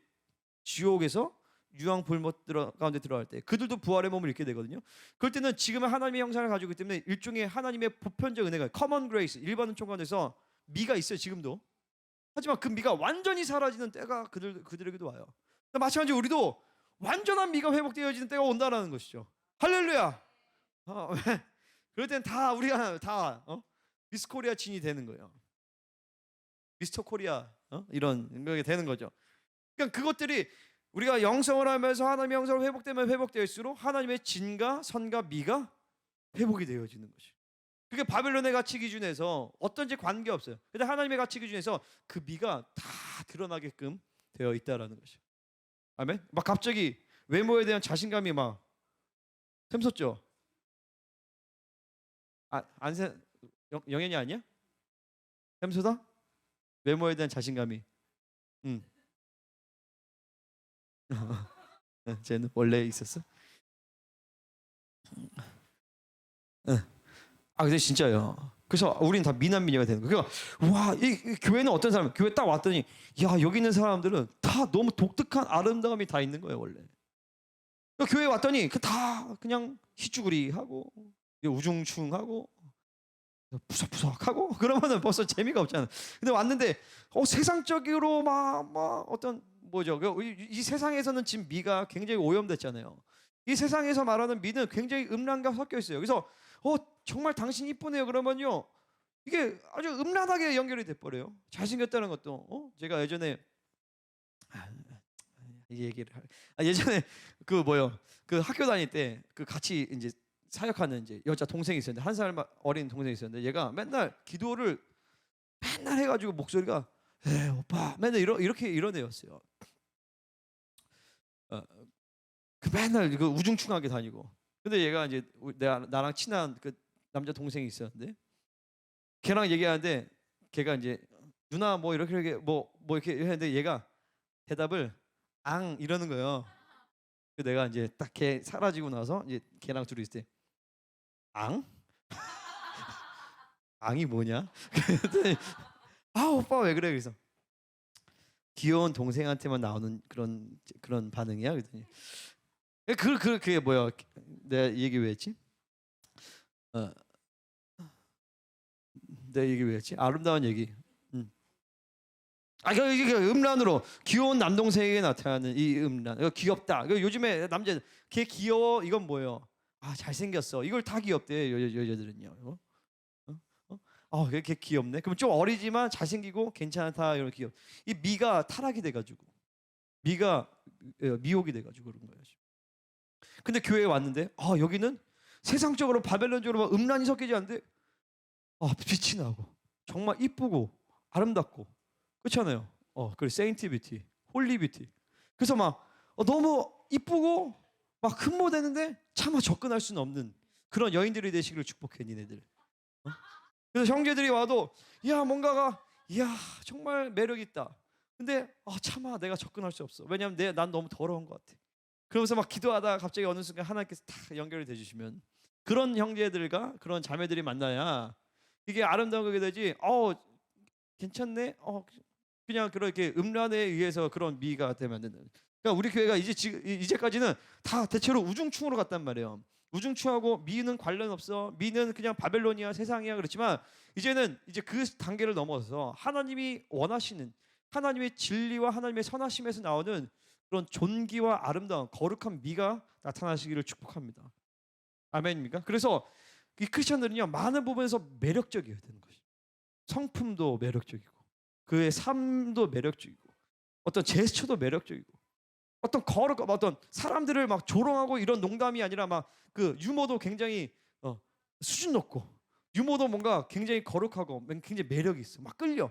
지옥에서 유황 불못 가운데 들어갈 때 그들도 부활의 몸을 입게 되거든요. 그럴 때는 지금은 하나님의 형상을 가지고 있기 때문에 일종의 하나님의 보편적 은혜가 common grace 일반 은총 가운데서 미가 있어요. 지금도. 하지만 그 미가 완전히 사라지는 때가 그들에게도 와요. 마찬가지로 우리도 완전한 미가 회복되어지는 때가 온다라는 것이죠. 할렐루야. 그럴 때는 다 우리가 다 미스 코리아 진이 되는 거예요. 미스터 코리아 이런 게 되는 거죠. 그러니까 그것들이 우리가 영성을 하면서 하나님의 영성을 회복되면 회복될수록 하나님의 진과 선과 미가 회복이 되어지는 것이죠. 그게 바벨론의 가치 기준에서 어떤지 관계없어요. 근데 하나님의 가치 기준에서 그 미가 다 드러나게끔 되어 있다라는 것이죠. 아멘. 막 갑자기 외모에 대한 자신감이 막 샘솟죠. 영현이 아니야? 샘솟아? 외모에 대한 자신감이. 쟤는 원래 있었어? 근데 진짜요. 그래서 우리는 다 미남 미녀가 되는 거예요. 그러니까 이 교회는 어떤 사람? 교회 딱 왔더니 여기 있는 사람들은 다 너무 독특한 아름다움이 다 있는 거예요 원래. 그러니까 교회 왔더니 다 그냥 희쭈구리하고 우중충하고 푸석푸석하고 그러면은 벌써 재미가 없잖아. 근데 왔는데 세상적으로 막 어떤 뭐죠? 이 세상에서는 지금 미가 굉장히 오염됐잖아요. 이 세상에서 말하는 미는 굉장히 음란과 섞여 있어요. 그래서 정말 당신 이쁘네요. 그러면요 이게 아주 음란하게 연결이 돼 버려요. 잘생겼다는 것도 제가 예전에 이 얘기를 예전에 그 학교 다닐 때 그 같이 이제 사역하는 이제 여자 동생이 있었는데 한 살 어린 동생이 있었는데 얘가 맨날 기도를 맨날 해가지고 목소리가 오빠 맨날 이런 애였어요. 그 맨날 그 우중충하게 다니고. 근데 얘가 이제 나랑 친한 그 남자 동생이 있었는데 걔랑 얘기하는데 걔가 이제 누나 뭐 이렇게 뭐 이렇게 했는데 얘가 대답을 앙 이러는 거예요. 내가 이제 딱 걔 사라지고 나서 이제 걔랑 둘이 있을 때 앙? 앙이 뭐냐? 그랬더니 오빠 왜 그래? 그래서 귀여운 동생한테만 나오는 그런 반응이야. 그랬더니 그게 뭐야? 내가 이 얘기 왜 했지? 내 얘기 왜 했지? 아름다운 얘기. 이게 음란으로 귀여운 남동생에게 나타나는 이 음란. 이거 귀엽다. 요즘에 남자 걔 귀여워. 이건 뭐예요? 잘생겼어. 이걸 다 귀엽대 여자들은요. 걔 귀엽네. 그럼 좀 어리지만 잘생기고 괜찮다 이런 귀엽. 이 미가 타락이 돼가지고 미가 미혹이 돼가지고 그런 거예요. 근데 교회에 왔는데 여기는 세상적으로 바벨론적으로 음란이 섞이지 않는데 빛이 나고 정말 이쁘고 아름답고 그렇잖아요. 그리고 세인트 뷰티, 홀리 뷰티. 그래서 막 너무 이쁘고 막 흠모되는데 차마 접근할 수는 없는 그런 여인들이 되시기를 축복해 니네들. 그래서 형제들이 와도 뭔가가 정말 매력 있다. 근데 차마 내가 접근할 수 없어. 왜냐하면 난 너무 더러운 것 같아. 그러면서 막 기도하다가 갑자기 어느 순간 하나님께서 딱 연결이 돼주시면 그런 형제들과 그런 자매들이 만나야 이게 아름다운 게 되지. 괜찮네. 그냥 그렇게 음란에 의해서 그런 미가 되면 안 된다. 그러니까 우리 교회가 이제까지는 다 대체로 우중충으로 갔단 말이에요. 우중충하고 미는 관련 없어. 미는 그냥 바벨론이야, 세상이야 그렇지만 이제는 이제 그 단계를 넘어서 하나님이 원하시는 하나님의 진리와 하나님의 선하심에서 나오는 그런 존귀와 아름다운 거룩한 미가 나타나시기를 축복합니다. 아멘입니까? 그래서 이 크리스천들은요 많은 부분에서 매력적이어야 되는 것이. 성품도 매력적이고 그의 삶도 매력적이고 어떤 제스처도 매력적이고 어떤 어떤 사람들을 막 조롱하고 이런 농담이 아니라 막 그 유머도 굉장히 수준 높고 유머도 뭔가 굉장히 거룩하고 굉장히 매력이 있어. 막 끌려.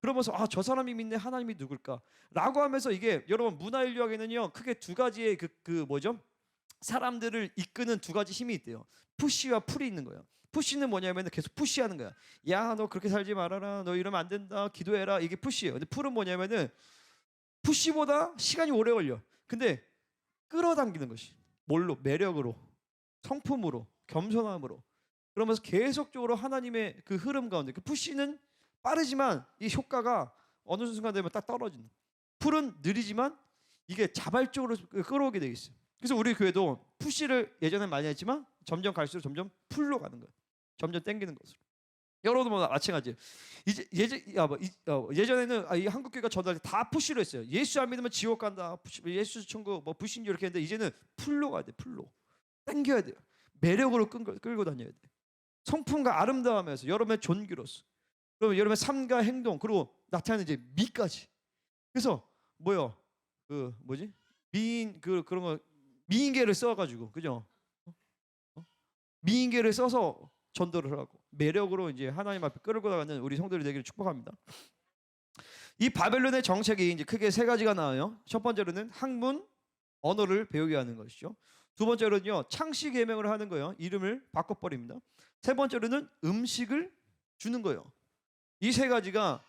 그러면서 저 사람이 믿네 하나님이 누굴까라고 하면서 이게 여러분 문화인류학에는요 크게 두 가지의 그 뭐죠? 사람들을 이끄는 두 가지 힘이 있대요. 푸시와 풀이 있는 거예요. 푸시는 뭐냐면 계속 푸시하는 거야. 야, 너 그렇게 살지 말아라. 너 이러면 안 된다. 기도해라. 이게 푸시예요. 근데 풀은 뭐냐면은 푸시보다 시간이 오래 걸려. 근데 끌어당기는 것이 뭘로? 매력으로, 성품으로, 겸손함으로. 그러면서 계속적으로 하나님의 그 흐름 가운데 그 푸시는 빠르지만 이 효과가 어느 순간 되면 딱 떨어지는. 풀은 느리지만 이게 자발적으로 끌어오게 돼 있어요. 그래서 우리 교회도 푸시를 예전에 많이 했지만 점점 갈수록 점점 풀로 가는 거예요. 점점 땡기는 것으로. 여러분도 뭐 마찬가지. 이제 예전에는 이 한국 교회가 전할 때 다 푸시로 했어요. 예수 안 믿으면 지옥 간다. 예수 천국 뭐 불신주 이렇게 했는데 이제는 풀로 가야 돼. 풀로 땡겨야 돼요. 매력으로 끌고 다녀야 돼. 성품과 아름다움에서 여러분의 존귀로서, 그러면 여러분의 삶과 행동 그리고 나타나는 이제 미까지. 그래서 뭐요? 그 뭐지? 미인 그런 거 미인계를 써가지고 그죠? 미인계를 써서 전도를 하고 매력으로 이제 하나님 앞에 끌고 나가는 우리 성도들이 되기를 축복합니다. 이 바벨론의 정책이 이제 크게 세 가지가 나와요. 첫 번째로는 학문, 언어를 배우게 하는 것이죠. 두 번째로는요 창씨 계명을 하는 거예요. 이름을 바꿔버립니다. 세 번째로는 음식을 주는 거예요. 이 세 가지가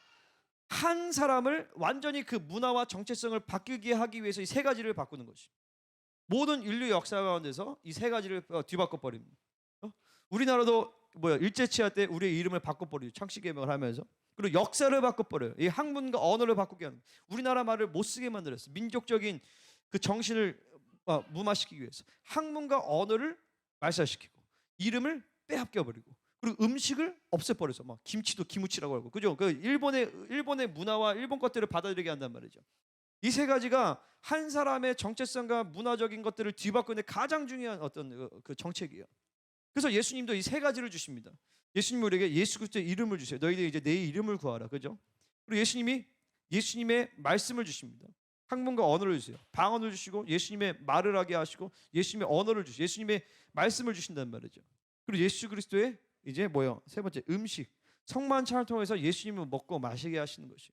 한 사람을 완전히 그 문화와 정체성을 바뀌게 하기 위해서 이 세 가지를 바꾸는 것이. 모든 인류 역사 가운데서 이 세 가지를 뒤바꿔 버립니다. 우리나라도 일제치하 때 우리의 이름을 바꿔버리죠. 창씨 계명을 하면서. 그리고 역사를 바꿔버려요. 이 학문과 언어를 바꾸게 하는. 우리나라 말을 못 쓰게 만들었어요. 민족적인 그 정신을 무마시키기 위해서 학문과 언어를 말살시키고 이름을 빼앗겨버리고 그리고 음식을 없애버려서 막 김치도 기무치라고 하고 그죠? 그 일본의 문화와 일본 것들을 받아들이게 한단 말이죠. 이 세 가지가 한 사람의 정체성과 문화적인 것들을 뒤바꾸는 가장 중요한 어떤 그 정책이에요. 그래서 예수님도 이 세 가지를 주십니다. 예수님이 우리에게 예수 그리스도의 이름을 주세요. 너희들 이제 내 이름을 구하라. 그죠? 그리고 예수님이 예수님의 말씀을 주십니다. 학문과 언어를 주세요. 방언을 주시고 예수님의 말을 하게 하시고 예수님의 언어를 주시고 예수님의 말씀을 주신단 말이죠. 그리고 예수 그리스도의 이제 세 번째 음식. 성만찬을 통해서 예수님을 먹고 마시게 하시는 것이에요.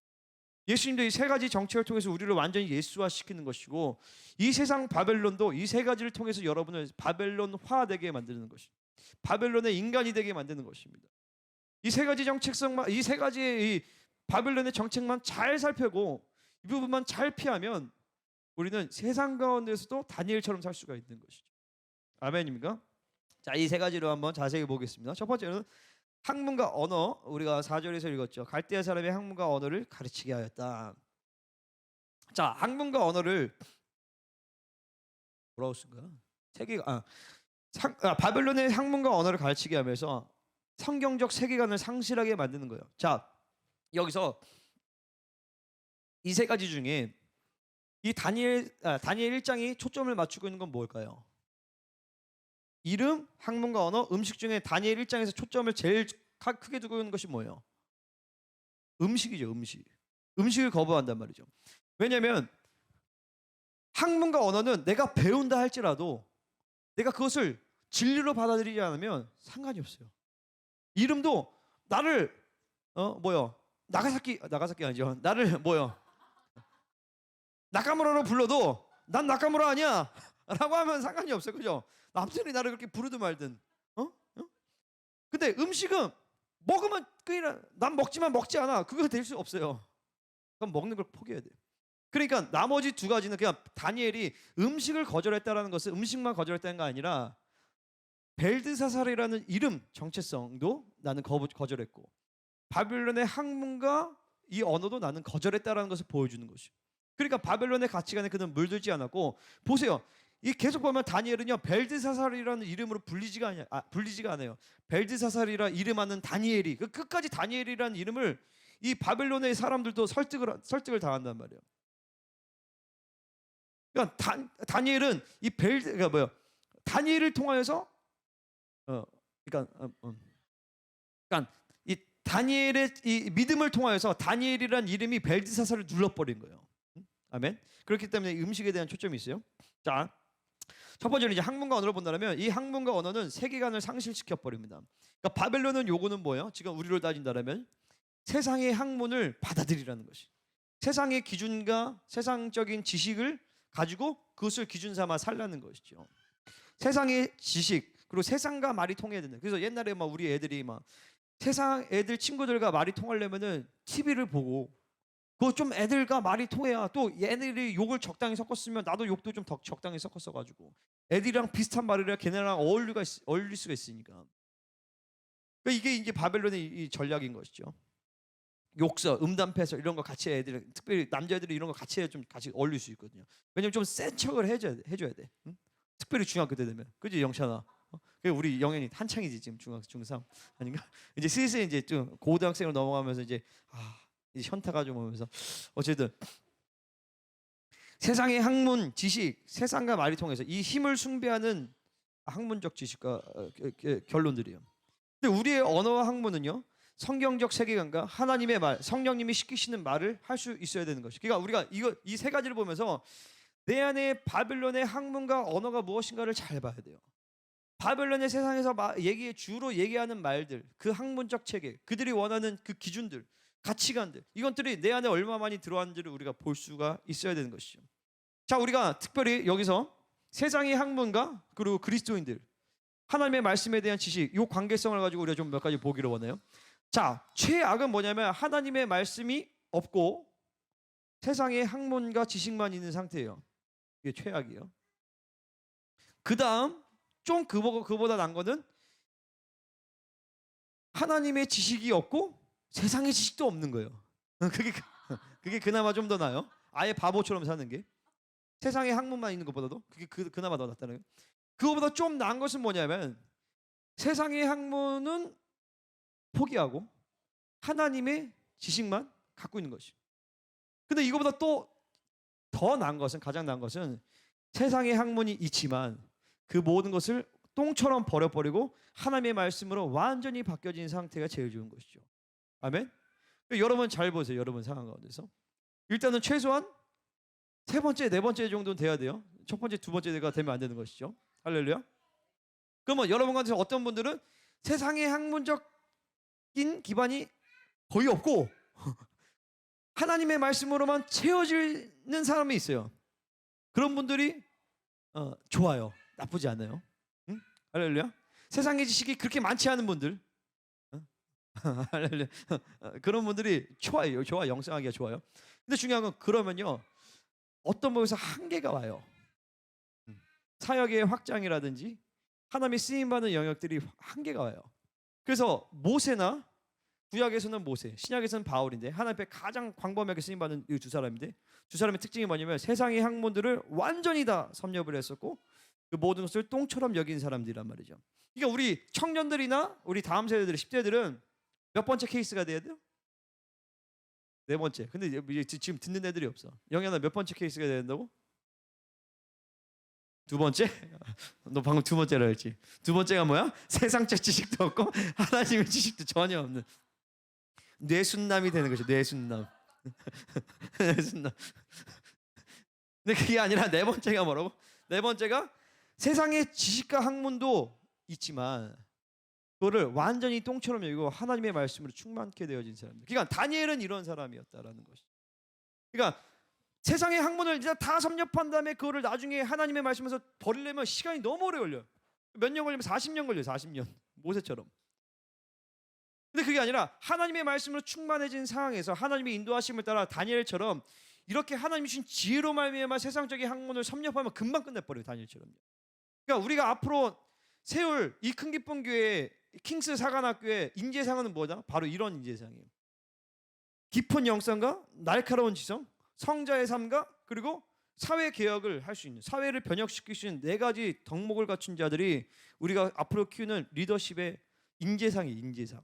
예수님도 이 세 가지 정책을 통해서 우리를 완전히 예수화시키는 것이고 이 세상 바벨론도 이 세 가지를 통해서 여러분을 바벨론화 되게 만드는 것입니다. 바벨론의 인간이 되게 만드는 것입니다. 이 세 가지 정책성만 이 세 가지의 이 바벨론의 정책만 잘 살펴고 이 부분만 잘 피하면 우리는 세상 가운데서도 다니엘처럼 살 수가 있는 것이죠. 아멘입니까? 자, 이 세 가지로 한번 자세히 보겠습니다. 첫 번째는 학문과 언어. 우리가 4절에서 읽었죠. 갈대아 사람의 학문과 언어를 가르치게 하였다. 자, 학문과 언어를 뭐라고 쓴 거야? 바벨론의 학문과 언어를 가르치게 하면서 성경적 세계관을 상실하게 만드는 거예요. 자, 여기서 이 세 가지 중에 이 다니엘 1장이 초점을 맞추고 있는 건 뭘까요? 이름, 학문과 언어, 음식 중에 다니엘 1장에서 초점을 제일 크게 두고 있는 것이 뭐예요? 음식이죠. 음식을 거부한단 말이죠. 왜냐하면 학문과 언어는 내가 배운다 할지라도 내가 그것을 진리로 받아들이지 않으면 상관이 없어요. 이름도 나를 나가사키 아니죠. 나를 나카무라로 불러도 난 나카무라 아니야 라고 하면 상관이 없어요. 그죠? 남들이 나를 그렇게 부르든 말든. 근데 음식은 먹으면 난 먹지만 먹지 않아. 그거 될 수 없어요. 그럼 먹는 걸 포기해야 돼요. 그러니까 나머지 두 가지는 그냥 다니엘이 음식을 거절했다라는 것은 음식만 거절했다는 거 아니라 벨드사살이라는 이름 정체성도 나는 거절했고, 바벨론의 학문과 이 언어도 나는 거절했다라는 것을 보여주는 것이죠. 그러니까 바벨론의 가치관에 그는 물들지 않았고, 보세요. 이 계속 보면 다니엘은요, 벨드사살이라는 이름으로 불리지가 않아요. 벨드사살이라 이름하는 다니엘이, 그 끝까지 다니엘이라는 이름을 이 바벨론의 사람들도 설득을 당한단 말이에요. 그러니까 다니엘은 이 그러니까 뭐요? 다니엘을 통하여서 그러니까 이 다니엘의 이 믿음을 통하여서 다니엘이라는 이름이 벨드사살을 눌러버린 거예요. 아멘. 그렇기 때문에 음식에 대한 초점이 있어요. 자, 첫 번째는 이제 학문과 언어를 본다면, 이 학문과 언어는 세계관을 상실시켜 버립니다. 그러니까 바벨론은 요거는 뭐예요? 지금 우리로 따진다면 세상의 학문을 받아들이라는 것이, 세상의 기준과 세상적인 지식을 가지고 그것을 기준 삼아 살라는 것이죠. 세상의 지식, 그리고 세상과 말이 통해야 된다. 그래서 옛날에 막 우리 애들이 막 세상 애들 친구들과 말이 통하려면은 TV를 보고, 그 좀 애들과 말이 통해야, 또 얘네들이 욕을 적당히 섞었으면 나도 욕도 좀 더 적당히 섞었어가지고 애들이랑 비슷한 말을 해야 걔네랑 어울릴 수가 있으니까. 그러니까 이게 이제 바벨론의 이 전략인 것이죠. 욕설, 음담패설 이런 거 같이 애들, 특별히 남자애들이 이런 거 같이 해야 좀 같이 어울릴 수 있거든요. 왜냐면 좀 센 척을 해줘야 돼. 응? 특별히 중학교 때 되면, 그지 영찬아? 우리 영현이 한창이지 지금 중3 아닌가? 이제 슬슬 이제 좀 고등학생으로 넘어가면서 이제 이제 현타가 좀 오면서, 어쨌든 세상의 학문, 지식, 세상과 말이 통해서 이 힘을 숭배하는 학문적 지식과 결론들이에요. 근데 우리의 언어와 학문은요, 성경적 세계관과 하나님의 말, 성령님이 시키시는 말을 할 수 있어야 되는 것이. 그러니까 우리가 이 세 가지를 보면서 내 안에 바벨론의 학문과 언어가 무엇인가를 잘 봐야 돼요. 바벨론의 세상에서 주로 얘기하는 말들, 그 학문적 체계, 그들이 원하는 그 기준들, 가치관들, 이것들이 내 안에 얼마 많이 들어왔는지를 우리가 볼 수가 있어야 되는 것이죠. 자, 우리가 특별히 여기서 세상의 학문과 그리고 그리스도인들, 하나님의 말씀에 대한 지식, 이 관계성을 가지고 우리가 좀 몇 가지 보기를 원해요. 자, 최악은 뭐냐면 하나님의 말씀이 없고 세상의 학문과 지식만 있는 상태예요. 이게 최악이에요. 그 다음 좀 그보다 난 거는 하나님의 지식이 없고 세상의 지식도 없는 거예요. 그게 그나마 좀 더 나아요. 아예 바보처럼 사는 게. 세상의 학문만 있는 것보다도 그게 그나마 더 낫다는 거예요. 그거보다 좀 나은 것은 뭐냐면 세상의 학문은 포기하고 하나님의 지식만 갖고 있는 것이. 근데 이거보다 또 더 나은 것은, 가장 나은 것은 세상의 학문이 있지만 그 모든 것을 똥처럼 버려버리고 하나님의 말씀으로 완전히 바뀌어진 상태가 제일 좋은 것이죠. 아멘. 여러분 잘 보세요. 여러분 상황 가운데서 일단은 최소한 세 번째, 네 번째 정도는 돼야 돼요. 첫 번째, 두 번째가 되면 안 되는 것이죠. 할렐루야. 그러면 여러분 가운데서 어떤 분들은 세상의 학문적인 기반이 거의 없고 하나님의 말씀으로만 채워지는 사람이 있어요. 그런 분들이 좋아요. 나쁘지 않아요. 응? 할렐루야. 세상의 지식이 그렇게 많지 않은 분들, 할렐루야. 그런 분들이 좋아요. 영성하기가 좋아요. 근데 중요한 건 그러면요, 어떤 부분에서 한계가 와요. 사역의 확장이라든지 하나님의 쓰임받는 영역들이 한계가 와요. 그래서 모세나 구약에서는 모세, 신약에서는 바울인데 하나님 앞에 가장 광범위하게 쓰임받는 이 두 사람인데, 두 사람의 특징이 뭐냐면 세상의 학문들을 완전히 다 섭렵을 했었고 그 모든 것을 똥처럼 여긴 사람들이란 말이죠. 그러니까 우리 청년들이나 우리 다음 세대들, 10대들은 몇 번째 케이스가 돼야 돼요? 네 번째. 근데 지금 듣는 애들이 없어. 영현아, 몇 번째 케이스가 돼야 된다고? 두 번째? 너 방금 두 번째라 했지. 두 번째가 뭐야? 세상적 지식도 없고 하나님의 지식도 전혀 없는 뇌순남이 되는 거죠. 뇌순남. 뇌순남. 근데 그게 아니라 네 번째가 뭐라고? 네 번째가 세상의 지식과 학문도 있지만 그거를 완전히 똥처럼 여기고 하나님의 말씀으로 충만케 되어진 사람들. 그러니까 다니엘은 이런 사람이었다라는 것이. 그러니까 세상의 학문을 이제 다 섭렵한 다음에 그거를 나중에 하나님의 말씀에서 버리려면 시간이 너무 오래 걸려요. 몇 년 걸리면 40년 걸려요. 40년. 모세처럼. 근데 그게 아니라 하나님의 말씀으로 충만해진 상황에서 하나님의 인도하심을 따라 다니엘처럼 이렇게 하나님이 주신 지혜로 말미암아 세상적인 학문을 섭렵하면 금방 끝내버려요. 다니엘처럼요. 그러니까 우리가 앞으로 세울 이 큰 기쁜 교회 킹스 사관학교의 인재상은 뭐다? 바로 이런 인재상이에요. 깊은 영성과 날카로운 지성, 성자의 삶과 그리고 사회 개혁을 할 수 있는, 사회를 변혁시킬 수 있는 네 가지 덕목을 갖춘 자들이 우리가 앞으로 키우는 리더십의 인재상이 인재상.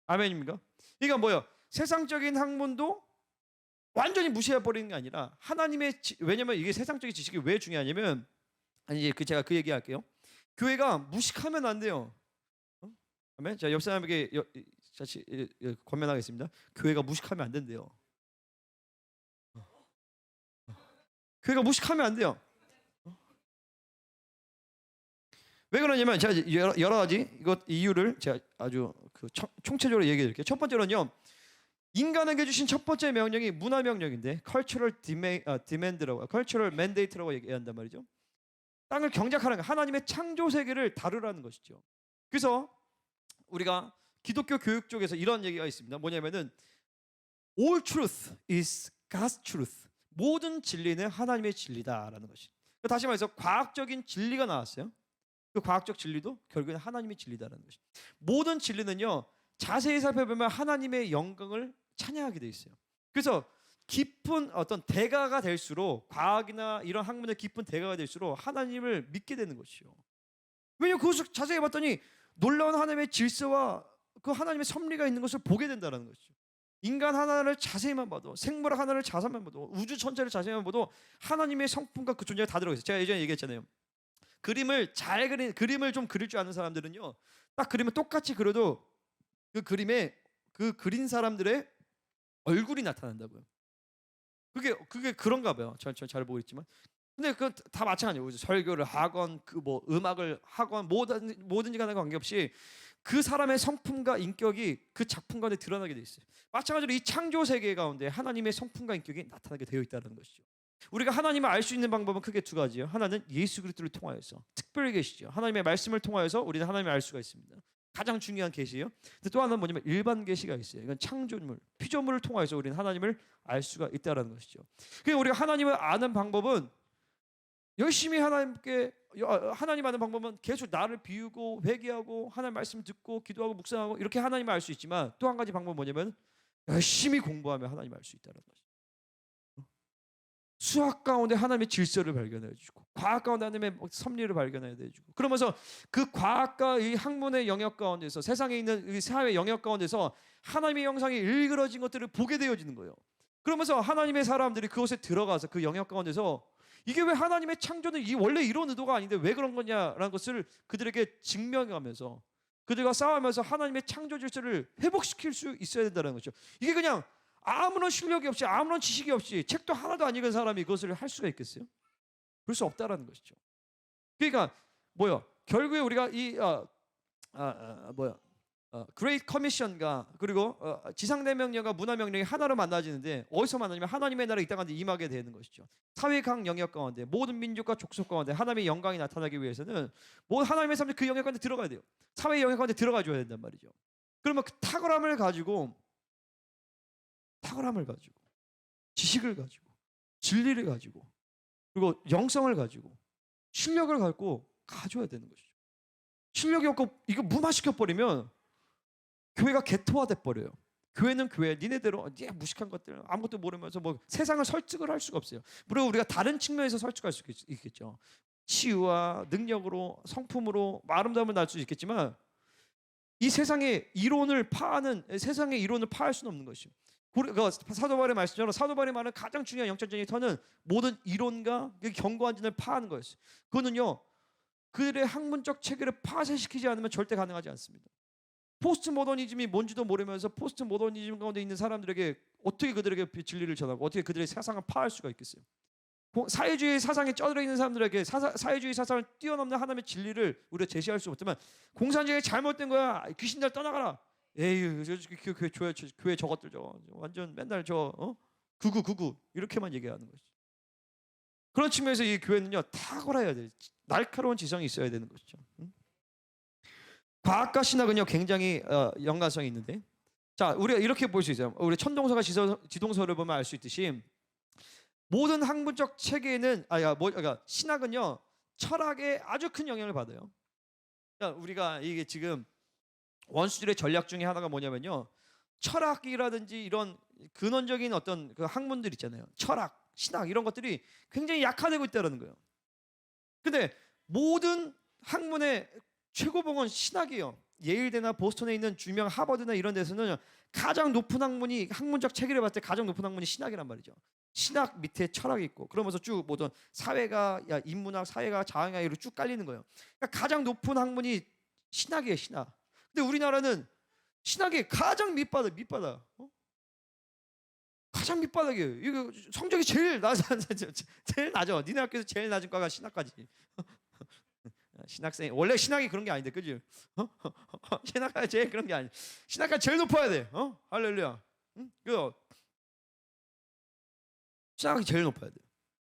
아멘입니까? 그러니까 뭐예요? 세상적인 학문도 완전히 무시해 버리는 게 아니라 하나님의 왜냐면 이게 세상적인 지식이 왜 중요하냐면 아니 제가 그 얘기할게요. 교회가 무식하면 안 돼요. 아멘. 자, 옆 사람에게 같이 권면하겠습니다. 교회가 무식하면 안 된대요. 교회가 무식하면 안 돼요. 왜 그러냐면 제가 여러 가지 이것 이유를 제가 아주 총체적으로 얘기해 드릴게요. 첫 번째로는요. 인간에게 주신 첫 번째 명령이 문화 명령인데 cultural demand라고 cultural mandate라고 얘기한단 말이죠. 땅을 경작하는 거, 하나님의 창조 세계를 다루라는 것이죠. 그래서 우리가 기독교 교육 쪽에서 이런 얘기가 있습니다. 뭐냐면은 all truth is God's truth. 모든 진리는 하나님의 진리다라는 것이. 다시 말해서 과학적인 진리가 나왔어요. 그 과학적 진리도 결국엔 하나님의 진리다라는 것이. 모든 진리는요. 자세히 살펴보면 하나님의 영광을 찬양하게 돼 있어요. 그래서 깊은 어떤 대가가 될수록 과학이나 이런 학문의 깊은 대가가 될수록 하나님을 믿게 되는 것이요. 왜냐하면 그것을 자세히 봤더니 놀라운 하나님의 질서와 그 하나님의 섭리가 있는 것을 보게 된다는 것이죠. 인간 하나를 자세히만 봐도, 생물 하나를 자세히만 봐도, 우주 전체를 자세히만 봐도 하나님의 성품과 그 존재가 다 들어가 있어요. 제가 예전에 얘기했잖아요. 그림을 그림을 좀 그릴 줄 아는 사람들은요, 딱 그림을 똑같이 그려도 그 그림에 그 그린 사람들의 얼굴이 나타난다고요. 그게 그런가 봐요. 잘 모르겠지만. 근데 그 다 마찬가지예요. 설교를 하건 그 뭐 음악을 하건 뭐든지 간에 관계없이 그 사람의 성품과 인격이 그 작품 가운데 드러나게 돼 있어요. 마찬가지로 이 창조 세계 가운데 하나님의 성품과 인격이 나타나게 되어 있다는 것이죠. 우리가 하나님을 알 수 있는 방법은 크게 두 가지예요. 하나는 예수 그리스도를 통하여서 특별히 계시죠. 하나님의 말씀을 통하여서 우리는 하나님을 알 수가 있습니다. 가장 중요한 계시예요. 근데 또 하나는 뭐냐면 일반 계시가 있어요. 이건 창조물, 피조물을 통하여서 우리는 하나님을 알 수가 있다라는 것이죠. 그러니까 우리가 하나님을 아는 방법은 열심히 하나님 아는 방법은 계속 나를 비우고 회개하고 하나님 말씀 듣고 기도하고 묵상하고 이렇게 하나님을 알 수 있지만 또 한 가지 방법은 뭐냐면 열심히 공부하며 하나님을 알 수 있다는 것이죠. 수학 가운데 하나님의 질서를 발견해 주고 과학 가운데 하나님의 섭리를 발견해 주고 그러면서 그 과학과 이 학문의 영역 가운데서 세상에 있는 이 사회 영역 가운데서 하나님의 형상이 일그러진 것들을 보게 되어지는 거예요. 그러면서 하나님의 사람들이 그곳에 들어가서 그 영역 가운데서 이게 왜 하나님의 창조는 원래 이런 의도가 아닌데 왜 그런 거냐라는 것을 그들에게 증명하면서 그들과 싸우면서 하나님의 창조 질서를 회복시킬 수 있어야 된다는 거죠. 이게 그냥 아무런 실력이 없이 아무런 지식이 없이 책도 하나도 안 읽은 사람이 그것을 할 수가 있겠어요? 그럴 수 없다라는 것이죠. 그러니까 결국에 우리가 이 그레이트 커미션과 그리고 지상대명령과 문화명령이 하나로 만나지는데 어디서 만나냐면 하나님의 나라가 이 땅 가운데 임하게 되는 것이죠. 사회 각 영역 가운데 모든 민족과 족속 가운데 하나님의 영광이 나타나기 위해서는 모든 하나님의 사람들이 그 영역 가운데 들어가야 돼요. 사회 영역 가운데 들어가 줘야 된단 말이죠. 그러면 그 탁월함을 가지고 지식을 가지고 진리를 가지고 그리고 영성을 가지고 실력을 갖고 가져야 되는 것이죠. 실력이 없고 이거 무마시켜 버리면 교회가 개토화돼 버려요. 교회는 교회 니네대로 무식한 것들 아무것도 모르면서 뭐 세상을 설득을 할 수가 없어요. 물론 우리가 다른 측면에서 설득할 수 있겠죠. 치유와 능력으로 성품으로 아름다움을 날 수 있겠지만 이 세상의 이론을 파할 수는 없는 것이죠. 사도 바울의 말씀처럼 사도 바울이 말하는 가장 중요한 영적 전쟁터는 모든 이론과 견고한 진을 파하는 거였어요. 그거는요 그들의 학문적 체계를 파쇄시키지 않으면 절대 가능하지 않습니다. 포스트 모더니즘이 뭔지도 모르면서 포스트 모더니즘 가운데 있는 사람들에게 어떻게 그들에게 진리를 전하고 어떻게 그들의 사상을 파할 수가 있겠어요? 사회주의 사상에 쪄들어 있는 사람들에게 사회주의 사상을 뛰어넘는 하나님의 진리를 우리가 제시할 수 없지만 공산주의가 잘못된 거야 귀신들 떠나가라 에이 교회 저것들 완전 맨날 구구 이렇게만 얘기하는 것이죠. 그런 측면에서 이 교회는요 탁월해야 돼요. 날카로운 지성이 있어야 되는 것이죠. 과학과 신학은요 굉장히 연관성이 있는데 자 우리가 이렇게 볼 수 있어요. 우리 천동서가 지동서를 보면 알 수 있듯이 모든 학문적 체계에는 그러니까 신학은요 철학에 아주 큰 영향을 받아요. 그러니까 우리가 이게 지금 원수들의 전략 중에 하나가 뭐냐면요, 철학이라든지 이런 근원적인 어떤 그 학문들 있잖아요. 철학, 신학 이런 것들이 굉장히 약화되고 있다는 거예요. 근데 모든 학문의 최고봉은 신학이에요. 예일대나 보스턴에 있는 유명 하버드나 이런 데서는 가장 높은 학문이, 학문적 체계를 봤을 때 가장 높은 학문이 신학이란 말이죠. 신학 밑에 철학이 있고, 그러면서 쭉 모든 사회가, 인문학, 사회가, 자연학 이로 쭉 깔리는 거예요. 그러니까 가장 높은 학문이 신학이에요, 신학. 근데 우리나라는 신학이 가장 밑바닥. 가장 밑바닥이에요. 이거 성적이 제일 제일 낮아. 니네 학교에서 제일 낮은 과가 신학까지. 신학생 원래 신학이 그런 게 아닌데, 그지? 신학가 제일 그런 게 아니. 신학가 제일 높아야 돼. 할렐루야. 응? 그 신학이 제일 높아야 돼.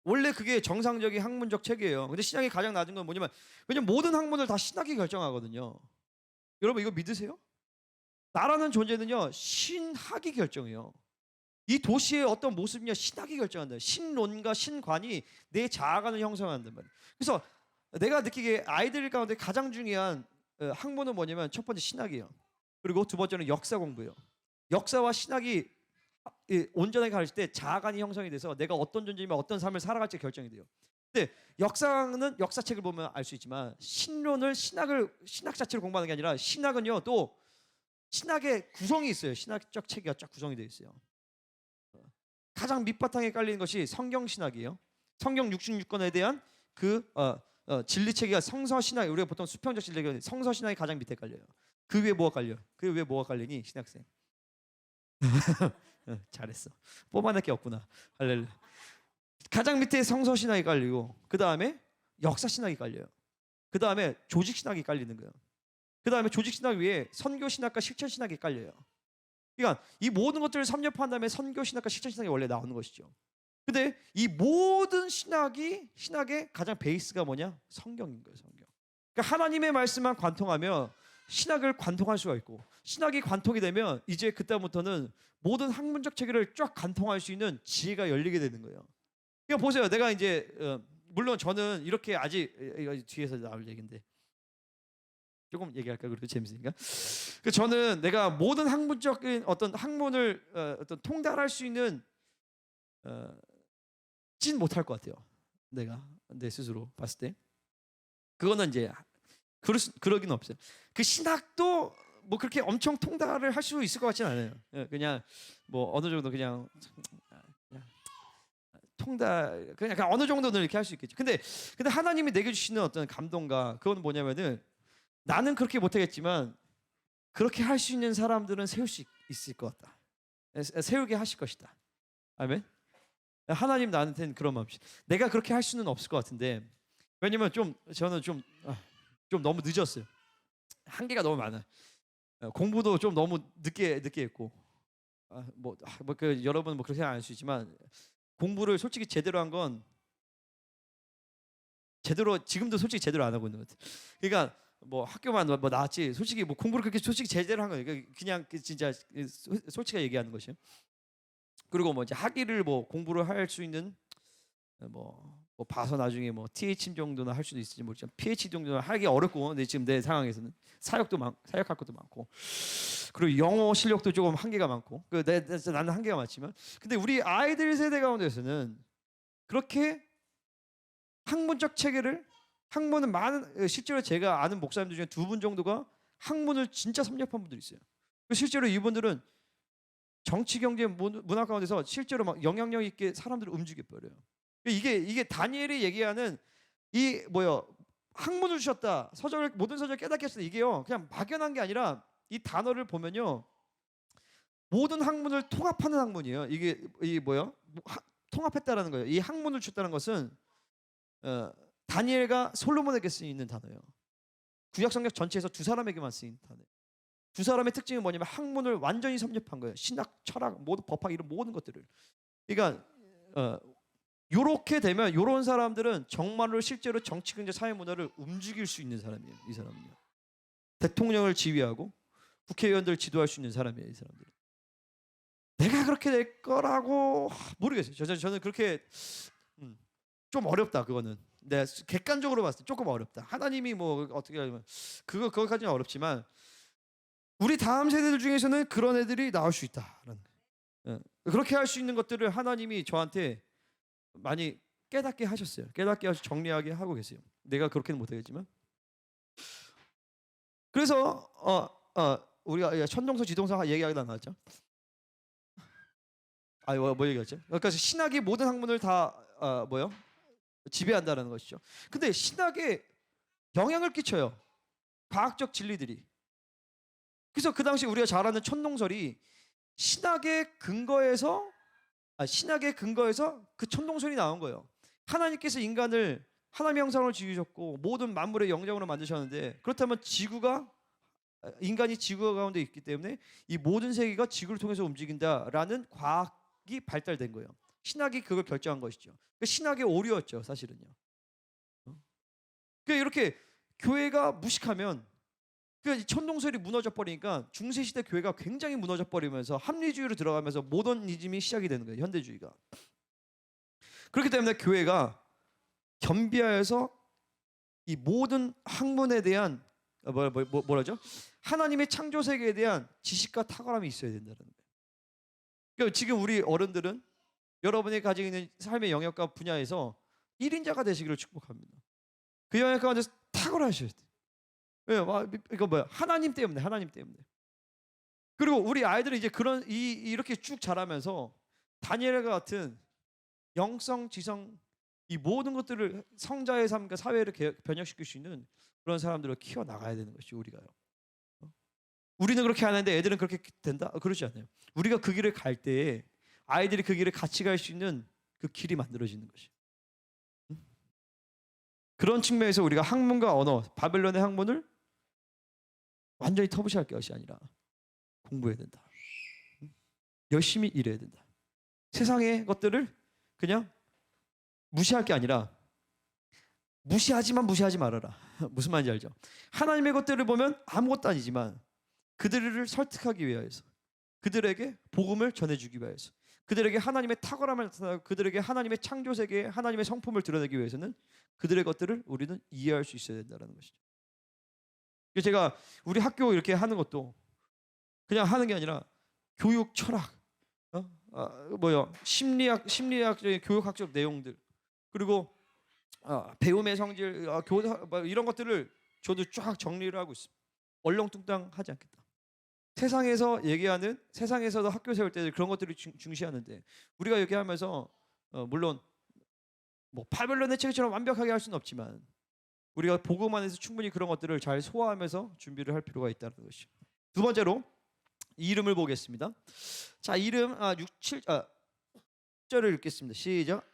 원래 그게 정상적인 학문적 체계예요. 근데 신학이 가장 낮은 건 뭐냐면, 왜냐면 모든 학문을 다 신학이 결정하거든요. 여러분 이거 믿으세요? 나라는 존재는요, 신학이 결정해요. 이 도시의 어떤 모습이냐, 신학이 결정한다. 신론과 신관이 내 자아관을 형성한단 말이에요. 그래서 내가 느끼기에 아이들 가운데 가장 중요한 학문은 뭐냐면, 첫 번째 신학이에요. 그리고 두 번째는 역사 공부예요. 역사와 신학이 온전하게 가르칠 때 자아관이 형성이 돼서 내가 어떤 존재이면 어떤 삶을 살아갈지 결정이 돼요. 근데 역사는 역사책을 보면 알 수 있지만, 신론을 신학 자체를 공부하는 게 아니라, 신학은요 또 신학의 구성이 있어요. 신학적 체계가 쫙 구성이 되어 있어요. 가장 밑바탕에 깔리는 것이 성경신학이에요. 성경 66권에 대한 그 진리체계가 성서신학, 우리가 보통 수평적 진리가 성서신학이 가장 밑에 깔려요. 그 위에 뭐가 깔려? 그 위에 뭐가 깔리니? 신학생. 잘했어. 뽑아낼 게 없구나. 할렐루야. 가장 밑에 성서신학이 깔리고, 그 다음에 역사신학이 깔려요. 그 다음에 조직신학이 깔리는 거예요. 그 다음에 조직신학 위에 선교신학과 실천신학이 깔려요. 그러니까 이 모든 것들을 섭렵한 다음에 선교신학과 실천신학이 원래 나오는 것이죠. 근데 이 모든 신학의 가장 베이스가 뭐냐? 성경인 거예요. 성경. 그러니까 하나님의 말씀만 관통하며 신학을 관통할 수가 있고, 신학이 관통이 되면 이제 그때부터는 모든 학문적 체계를 쫙 관통할 수 있는 지혜가 열리게 되는 거예요. 그러니까 보세요. 내가 이제 물론 저는 이렇게 아직 뒤에서 나올 얘기인데 조금 얘기할까? 그래도 재밌으니까. 저는 내가 모든 학문적인 어떤 학문을 어떤 통달할 수 있는 진 못할 것 같아요. 내가 내 스스로 봤을 때 그거는 이제 그러긴 없어요. 그 신학도 뭐 그렇게 엄청 통달을 할 수 있을 것 같지는 않아요. 그냥 뭐 어느 정도 그냥 통달 그냥 어느 정도는 이렇게 할 수 있겠죠. 근데 하나님이 내게 주시는 어떤 감동과 그건 뭐냐면은, 나는 그렇게 못하겠지만 그렇게 할 수 있는 사람들은 세울 수 있을 것 같다. 세우게 하실 것이다. 아멘. 하나님 나한테는 그런 마음이. 내가 그렇게 할 수는 없을 것 같은데, 왜냐면 저는 좀 너무 늦었어요. 한계가 너무 많아. 공부도 좀 너무 늦게 했고, 여러분 뭐 그렇게 안 할 수 있지만, 공부를 솔직히 제대로 한 건 지금도 솔직히 제대로 안 하고 있는 것 같아요. 그러니까 뭐 학교만 뭐 나왔지, 솔직히 뭐 공부를 그렇게 솔직히 제대로 한 거예요. 그냥 진짜 솔직하게 얘기하는 것이에요. 그리고 뭐 이제 학위를 뭐 공부를 할 수 있는 뭐 봐서 나중에 뭐 TH 정도는 할 수도 있을지 모르지만 PhD 정도는 하기 어렵고, 근데 지금 내 상황에서는 사역할 것도 많고, 그리고 영어 실력도 조금 한계가 많고, 나는 한계가 많지만, 근데 우리 아이들 세대 가운데서는 그렇게 학문적 체계를, 학문은 많은, 실제로 제가 아는 목사님들 중에 2분 정도가 학문을 진짜 섭렵한 분들이 있어요. 실제로 이분들은 정치, 경제, 문화 가운데서 실제로 막 영향력 있게 사람들을 움직여 버려요. 이게 다니엘이 얘기하는 학문을 주셨다, 모든 서적을 깨닫게 하셨다, 이게요 그냥 막연한 게 아니라, 이 단어를 보면요 모든 학문을 통합하는 학문이에요. 이게 통합했다라는 거예요. 이 학문을 주셨다는 것은 다니엘과 솔로몬에게 쓰이는 단어예요. 구약성경 전체에서 2사람에게만 쓰인 단어예요. 2사람의 특징은 뭐냐면, 학문을 완전히 섭렵한 거예요. 신학, 철학, 모든 법학 이런 모든 것들을. 그러니까 요렇게 되면 요런 사람들은 정말로 실제로 정치, 경제, 사회, 문화를 움직일 수 있는 사람이에요. 이 사람은요. 대통령을 지휘하고 국회의원들 지도할 수 있는 사람이에요. 이 사람들은. 내가 그렇게 될 거라고 모르겠어요. 저는 그렇게 좀 어렵다. 그거는 네, 객관적으로 봤을 때 조금 어렵다. 하나님이 뭐 어떻게 하면 그거까지는 어렵지만 우리 다음 세대들 중에서는 그런 애들이 나올 수 있다라는. 예. 그렇게 할 수 있는 것들을 하나님이 저한테 많이 깨닫게 하셨어요. 깨닫게 하셔서 정리하게 하고 계세요. 내가 그렇게는 못하겠지만. 그래서 우리가 천동서 지동서 얘기하다 나왔죠. 뭐 얘기했죠? 그러니까 신학이 모든 학문을 다 뭐요? 지배한다는 것이죠. 근데 신학에 영향을 끼쳐요. 과학적 진리들이. 그래서 그 당시 우리가 잘 아는 천동설이 신학의 근거에서 그 천동설이 나온 거예요. 하나님께서 인간을 하나님의 형상으로 지으셨고 모든 만물의 영장으로 만드셨는데, 그렇다면 인간이 지구 가운데 있기 때문에 이 모든 세계가 지구를 통해서 움직인다라는 과학이 발달된 거예요. 신학이 그걸 결정한 것이죠. 신학의 오류였죠, 사실은요. 그러니까 이렇게 교회가 무식하면 천동설이 무너져 버리니까 중세시대 교회가 굉장히 무너져 버리면서 합리주의로 들어가면서 모더니즘이 시작이 되는 거예요, 현대주의가. 그렇기 때문에 교회가 겸비하여서 이 모든 학문에 대한 뭐라죠? 하나님의 창조 세계에 대한 지식과 탁월함이 있어야 된다는 거예요. 그러니까 지금 우리 어른들은 여러분이 가지고 있는 삶의 영역과 분야에서 1인자가 되시기를 축복합니다. 그 영역 가운데 탁월하셔야 돼요. 왜? 이거 뭐야? 하나님 때문에. 그리고 우리 아이들은 이제 이렇게 쭉 자라면서 다니엘과 같은 영성, 지성, 이 모든 것들을 성자의 삶과 사회를 변혁시킬 수 있는 그런 사람들을 키워 나가야 되는 것이 우리가요. 우리는 그렇게 하는데 애들은 그렇게 된다? 그렇지 않아요. 우리가 그 길을 갈 때에 아이들이 그 길을 같이 갈 수 있는 그 길이 만들어지는 것이. 그런 측면에서 우리가 학문과 언어, 바벨론의 학문을 완전히 터부시할 것이 아니라 공부해야 된다. 열심히 일해야 된다. 세상의 것들을 그냥 무시할 게 아니라 무시하지 말아라. 무슨 말인지 알죠? 하나님의 것들을 보면 아무것도 아니지만 그들을 설득하기 위하여서, 그들에게 복음을 전해주기 위하여서, 그들에게 하나님의 탁월함을 나타나고 그들에게 하나님의 창조 세계에 하나님의 성품을 드러내기 위해서는 그들의 것들을 우리는 이해할 수 있어야 된다는 것이죠. 제가 우리 학교 이렇게 하는 것도 그냥 하는 게 아니라 교육 철학, 심리학적인 교육학적 내용들, 그리고 배움의 성질, 이런 것들을 저도 쫙 정리를 하고 있습니다. 얼렁뚱땅하지 않겠다. 세상에서도 학교 세울 때 그런 것들을 중시하는데, 우리가 얘기하면서 물론 뭐 바벨론의 책처럼 완벽하게 할 수는 없지만 우리가 복음 안에서 충분히 그런 것들을 잘 소화하면서 준비를 할 필요가 있다는 것이죠. 두 번째로 이름을 보겠습니다. 자, 이름 7절을 읽겠습니다. 시작.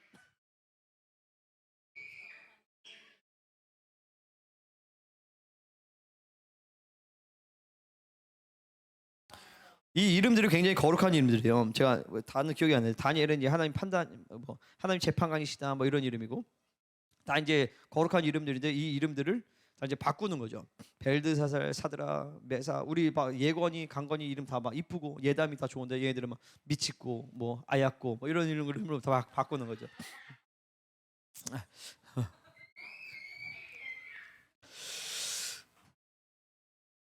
이 이름들이 굉장히 거룩한 이름들이에요. 제가 다는 기억이 안 나요. 다니엘은 이제 하나님 판단, 하나님 재판관이시다, 이런 이름이고, 다 이제 거룩한 이름들인데 이 이름들을 다 이제 바꾸는 거죠. 벨드사살, 사드라, 메사, 우리 막 예건이, 강건이 이름 다 막 이쁘고 예담이 다 좋은데 얘네들은 막 미치고 아약고 이런 이름으로 다 바꾸는 거죠.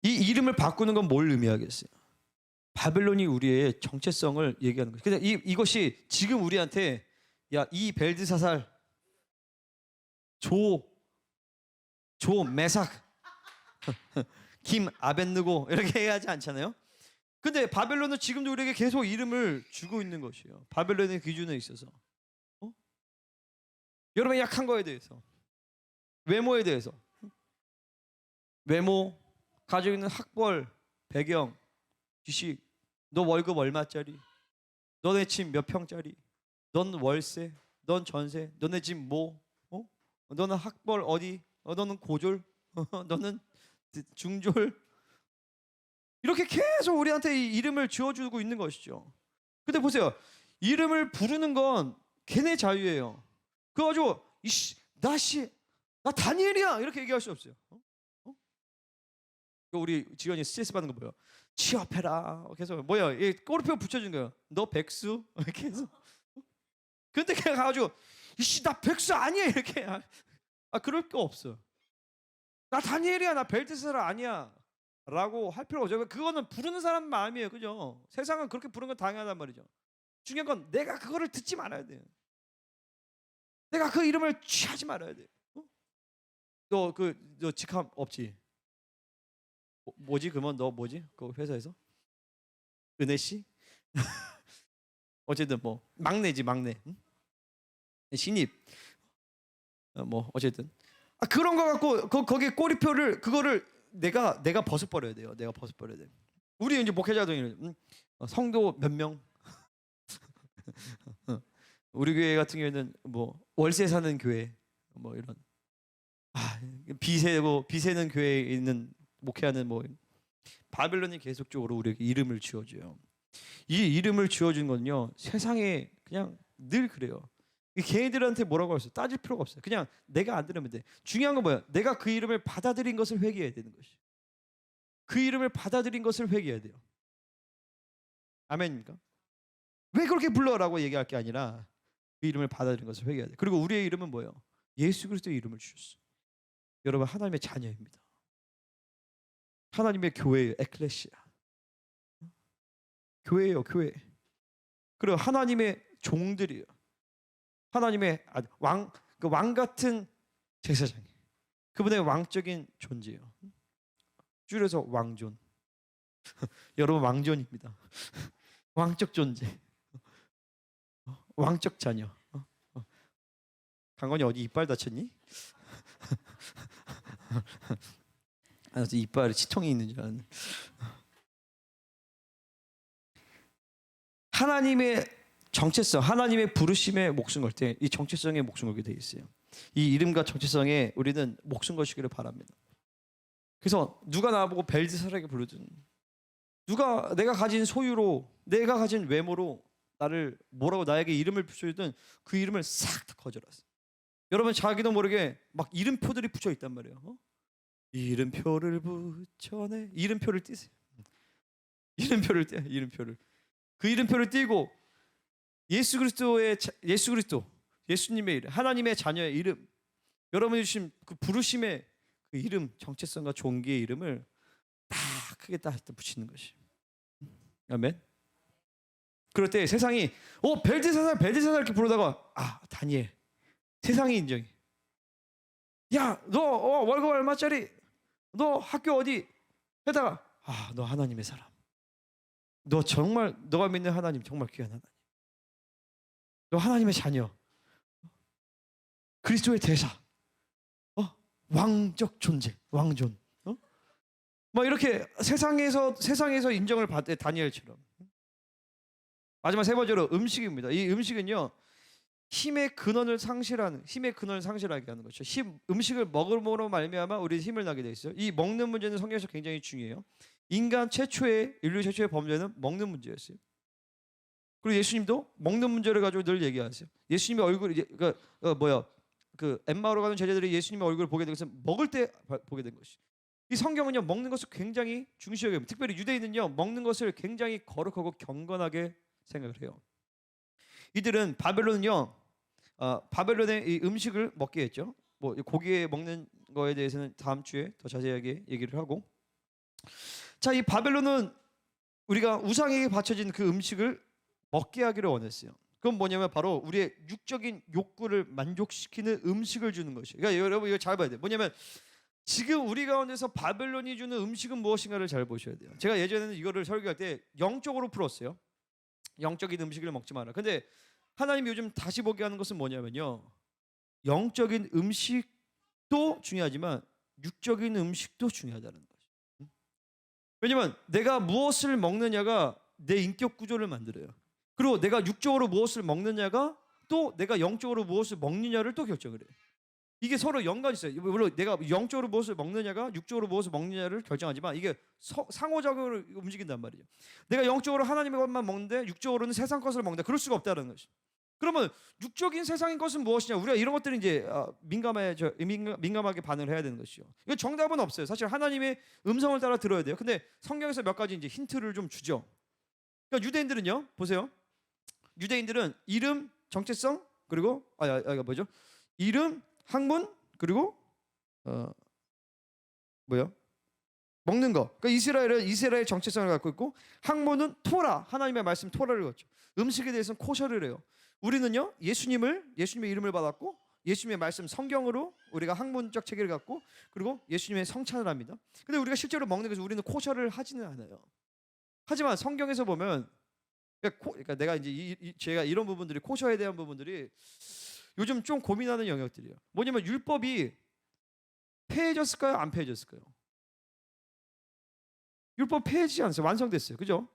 이 이름을 바꾸는 건 뭘 의미하겠어요? 바벨론이 우리의 정체성을 얘기하는 거죠. 근데 이것이 지금 우리한테 이 벨드사살, 조 메삭, 김 아벤느고 이렇게 해야지 않잖아요. 근데 바벨론은 지금도 우리에게 계속 이름을 주고 있는 것이에요. 바벨론의 기준에 있어서 여러분의 약한 거에 대해서, 외모에 대해서, 외모, 가지고 있는 학벌, 배경, 지식, 너 월급 얼마짜리, 너네 집 몇 평짜리, 넌 월세, 넌 전세, 너네 집 너는 학벌 어디, 너는 고졸, 너는 중졸, 이렇게 계속 우리한테 이 이름을 지어주고 있는 것이죠. 근데 보세요, 이름을 부르는 건 걔네 자유예요. 그거 가지고 나 다니엘이야 이렇게 얘기할 수 없어요. 우리 지연이 스트레스 받는 거 뭐예요? 취업해라. 계속 꼬리표 붙여준 거예요. 너 백수 이렇게 해서. 근데 걔가 가가지고 나 백수 아니야 이렇게. 그럴 거 없어요. 나 다니엘이야, 나 벨드사라 아니야 라고 할 필요 없죠. 그거는 부르는 사람 마음이에요. 그죠? 세상은 그렇게 부르는 건 당연하단 말이죠. 중요한 건 내가 그거를 듣지 말아야 돼요. 내가 그 이름을 취하지 말아야 돼요. 너 직함 없지? 뭐지? 그러면 너 뭐지? 그 회사에서? 은혜 씨? 어쨌든 뭐 막내지, 막내. 응? 신입. 뭐 어쨌든 그런 거 갖고 거기에 꼬리표를 그거를 내가 벗어버려야 돼요. 내가 벗어버려야 돼. 우리 이제 목회자들 성도 몇 명? 우리 교회 같은 경우에는 뭐 월세 사는 교회 뭐 이런 비세는 교회에 있는 목회하는 뭐 바벨론이 계속적으로 우리에게 이름을 지어줘요. 이 이름을 지어준 건요 세상에 그냥 늘 그래요. 걔네들한테 뭐라고 할 수 따질 필요가 없어요. 그냥 내가 안 들으면 돼. 중요한 건 뭐야? 내가 그 이름을 받아들인 것을 회개해야 되는 것이. 그 이름을 받아들인 것을 회개해야 돼요. 아멘입니까? 왜 그렇게 불러라고 얘기할 게 아니라 그 이름을 받아들인 것을 회개해야 돼. 그리고 우리의 이름은 뭐예요? 예수 그리스도의 이름을 주셨어. 여러분 하나님의 자녀입니다. 하나님의 교회예요. 에클레시아. 교회예요. 교회. 그리고 하나님의 종들이에요. 하나님의 왕 같은 제사장. 그분의 왕적인 존재예요. 줄여서 왕존. 여러분 왕존입니다. 왕적 존재. 왕적 자녀. 강건이 어디 이빨 다쳤니? 이빨에 치통이 있는 줄 알았네. 하나님의 정체성, 하나님의 부르심에 목숨 걸 때 이 정체성에 목숨 걸게 돼 있어요. 이 이름과 정체성에 우리는 목숨 걸시기를 바랍니다. 그래서 누가 나보고 벨드사라게 부르든 누가 내가 가진 소유로 내가 가진 외모로 나를 뭐라고 나에게 이름을 붙여주든 그 이름을 싹 다 거절하세요. 여러분 자기도 모르게 막 이름표들이 붙여 있단 말이에요. 이름표를 붙여내. 이름표를 띄세요. 이름표를 띄요. 이름표를. 그 이름표를 띄고 예수 그리스도, 예수님의 이름, 하나님의 자녀의 이름, 여러분이 주신 그 부르심의 그 이름, 정체성과 종기의 이름을 딱 크게 딱 붙이는 것이. 아멘. 그럴 때 세상이 벨드사살 이렇게 부르다가 다니엘. 세상이 인정해. 야, 너 월급 얼마짜리? 너 학교 어디? 해다가 너 하나님의 사람. 너 정말 너가 믿는 하나님 정말 귀한 하나님. 너 하나님의 자녀. 그리스도의 대사. 왕적 존재. 왕존. 막 이렇게 세상에서 인정을 받대 다니엘처럼. 마지막 세 번째로 음식입니다. 이 음식은요. 힘의 근원을 상실하게 하는 것이죠. 음식을 먹음으로 말미암아 우리 힘을 나게 돼 있어요. 이 먹는 문제는 성경에서 굉장히 중요해요. 인류 최초의 범죄는 먹는 문제였어요. 그리고 예수님도 먹는 문제를 가지고 늘 얘기하세요. 예수님의 얼굴 엠마오로 가는 제자들이 예수님의 얼굴을 보게 된 것은 먹을 때 보게 된 것이. 이 성경은요 먹는 것을 굉장히 중시하게 합니다. 특별히 유대인은요 먹는 것을 굉장히 거룩하고 경건하게 생각을 해요. 이들은 바벨론의 이 음식을 먹게 했죠. 뭐 고기에 먹는 거에 대해서는 다음 주에 더 자세하게 얘기를 하고. 자, 이 바벨론은 우리가 우상에게 바쳐진 그 음식을 먹게 하기를 원했어요. 그건 뭐냐면 바로 우리의 육적인 욕구를 만족시키는 음식을 주는 것이에요. 그러니까 여러분 이거 잘 봐야 돼요. 뭐냐면 지금 우리 가운데서 바벨론이 주는 음식은 무엇인가를 잘 보셔야 돼요. 제가 예전에는 이거를 설교할 때 영적으로 풀었어요. 영적인 음식을 먹지 마라. 근데 하나님이 요즘 다시 보게 하는 것은 뭐냐면요. 영적인 음식도 중요하지만 육적인 음식도 중요하다는 거죠. 왜냐면 내가 무엇을 먹느냐가 내 인격 구조를 만들어요. 그리고 내가 육적으로 무엇을 먹느냐가 또 내가 영적으로 무엇을 먹느냐를 또 결정을 해요. 이게 서로 연관이 있어요. 물론 내가 영적으로 무엇을 먹느냐가 육적으로 무엇을 먹느냐를 결정하지만 이게 상호작용으로 움직인단 말이에요. 내가 영적으로 하나님의 것만 먹는데 육적으로는 세상 것을 먹는다. 그럴 수가 없다는 것이. 그러면 육적인 세상인 것은 무엇이냐? 우리가 이런 것들은 이제 민감하게 반응을 해야 되는 것이죠. 이거 정답은 없어요. 사실 하나님의 음성을 따라 들어야 돼요. 근데 성경에서 몇 가지 이제 힌트를 좀 주죠. 그러니까 유대인들은요, 보세요. 유대인들은 이름, 정체성 그리고 뭐죠? 이름, 학문 그리고 뭐요? 먹는 거. 그러니까 이스라엘은 이스라엘 정체성을 갖고 있고 학문은 토라, 하나님의 말씀 토라를 갖죠. 음식에 대해서는 코셔를 해요. 우리는요 예수님의 이름을 받았고 예수님의 말씀 성경으로 우리가 학문적 체계를 갖고 그리고 예수님의 성찬을 합니다. 근데 우리가 실제로 먹는 것은 우리는 코셔를 하지는 않아요. 하지만 성경에서 보면 그러니까 내가 이제 제가 이런 부분들이 코셔에 대한 부분들이 요즘 좀 고민하는 영역들이에요. 뭐냐면 율법이 폐해졌을까요? 안 폐해졌을까요? 율법 폐해지지 않았어요. 완성됐어요. 그죠?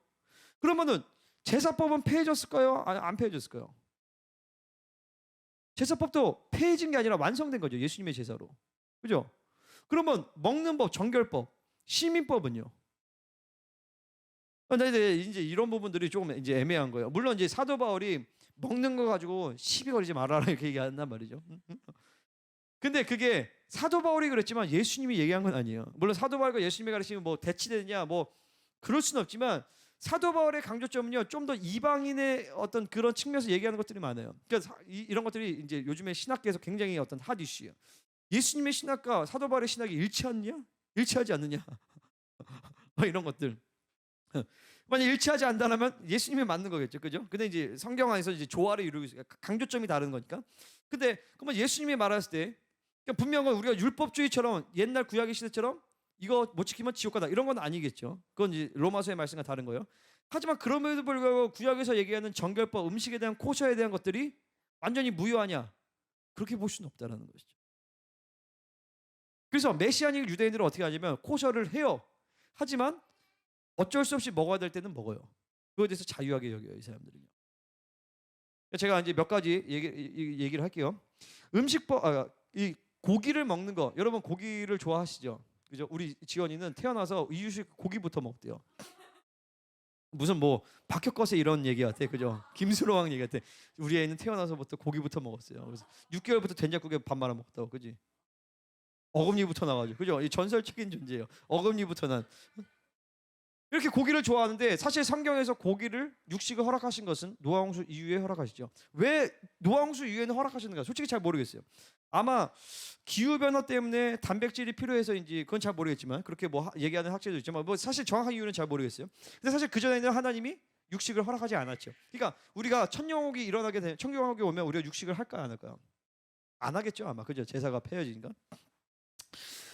그러면은 제사법은 폐해졌을까요? 안 폐해졌을까요? 제사법도 폐해진 게 아니라 완성된 거죠. 예수님의 제사로. 그죠? 그러면 먹는 법, 정결법, 시민법은요? 근데 이제 이런 부분들이 조금 이제 애매한 거예요. 물론 이제 사도 바울이 먹는 거 가지고 시비 걸리지 말아라 이렇게 얘기한단 말이죠. 근데 그게 사도 바울이 그랬지만 예수님이 얘기한 건 아니에요. 물론 사도 바울과 예수님의 가르침이 뭐 대치되느냐 뭐 그럴 수는 없지만 사도 바울의 강조점은요 좀 더 이방인의 어떤 그런 측면에서 얘기하는 것들이 많아요. 그러니까 이런 것들이 이제 요즘에 신학계에서 굉장히 어떤 핫 이슈예요. 예수님의 신학과 사도 바울의 신학이 일치하느냐, 일치하지 않느냐, 이런 것들. 만약 일치하지 않다면 예수님이 맞는 거겠죠, 그죠? 근데 이제 성경 안에서 이제 조화를 이루고 있어요. 강조점이 다른 거니까. 근데 그러면 예수님이 말했을 때 그러니까 분명한 우리가 율법주의처럼 옛날 구약의 시대처럼 이거 못 지키면 지옥 가다 이런 건 아니겠죠. 그건 이제 로마서의 말씀과 다른 거예요. 하지만 그럼에도 불구하고 구약에서 얘기하는 정결법, 음식에 대한 코셔에 대한 것들이 완전히 무효하냐? 그렇게 볼 수는 없다라는 것이죠. 그래서 메시아닉 유대인들은 어떻게 하냐면 코셔를 해요. 하지만 어쩔 수 없이 먹어야 될 때는 먹어요. 그거에 대해서 자유하게 여겨요, 이 사람들은요. 제가 이제 몇 가지 얘기를 할게요. 음식법, 이 고기를 먹는 거, 여러분 고기를 좋아하시죠? 그죠? 우리 지원이는 태어나서 이유식 고기부터 먹대요. 무슨 뭐 박혁거세 이런 얘기 같아, 그죠? 김수로왕 얘기 같아. 우리 애는 태어나서부터 고기부터 먹었어요. 그래서 6개월부터 된장국에 밥 말아 먹었다고, 그지? 어금니부터 나가지고, 그죠? 이 전설적인 존재예요. 어금니부터 난. 이렇게 고기를 좋아하는데 사실 성경에서 고기를 육식을 허락하신 것은 노아홍수 이후에 허락하시죠. 왜 노아홍수 이후에는 허락하시는가? 솔직히 잘 모르겠어요. 아마 기후 변화 때문에 단백질이 필요해서인지 그건 잘 모르겠지만 그렇게 뭐 얘기하는 학자도 있지만 뭐 사실 정확한 이유는 잘 모르겠어요. 근데 사실 그 전에는 하나님이 육식을 허락하지 않았죠. 그러니까 우리가 천년왕국이 일어나게 되면 천년왕국이 오면 우리가 육식을 할까요, 안 할까요? 안 하겠죠, 아마. 그죠? 제사가 폐해지니까.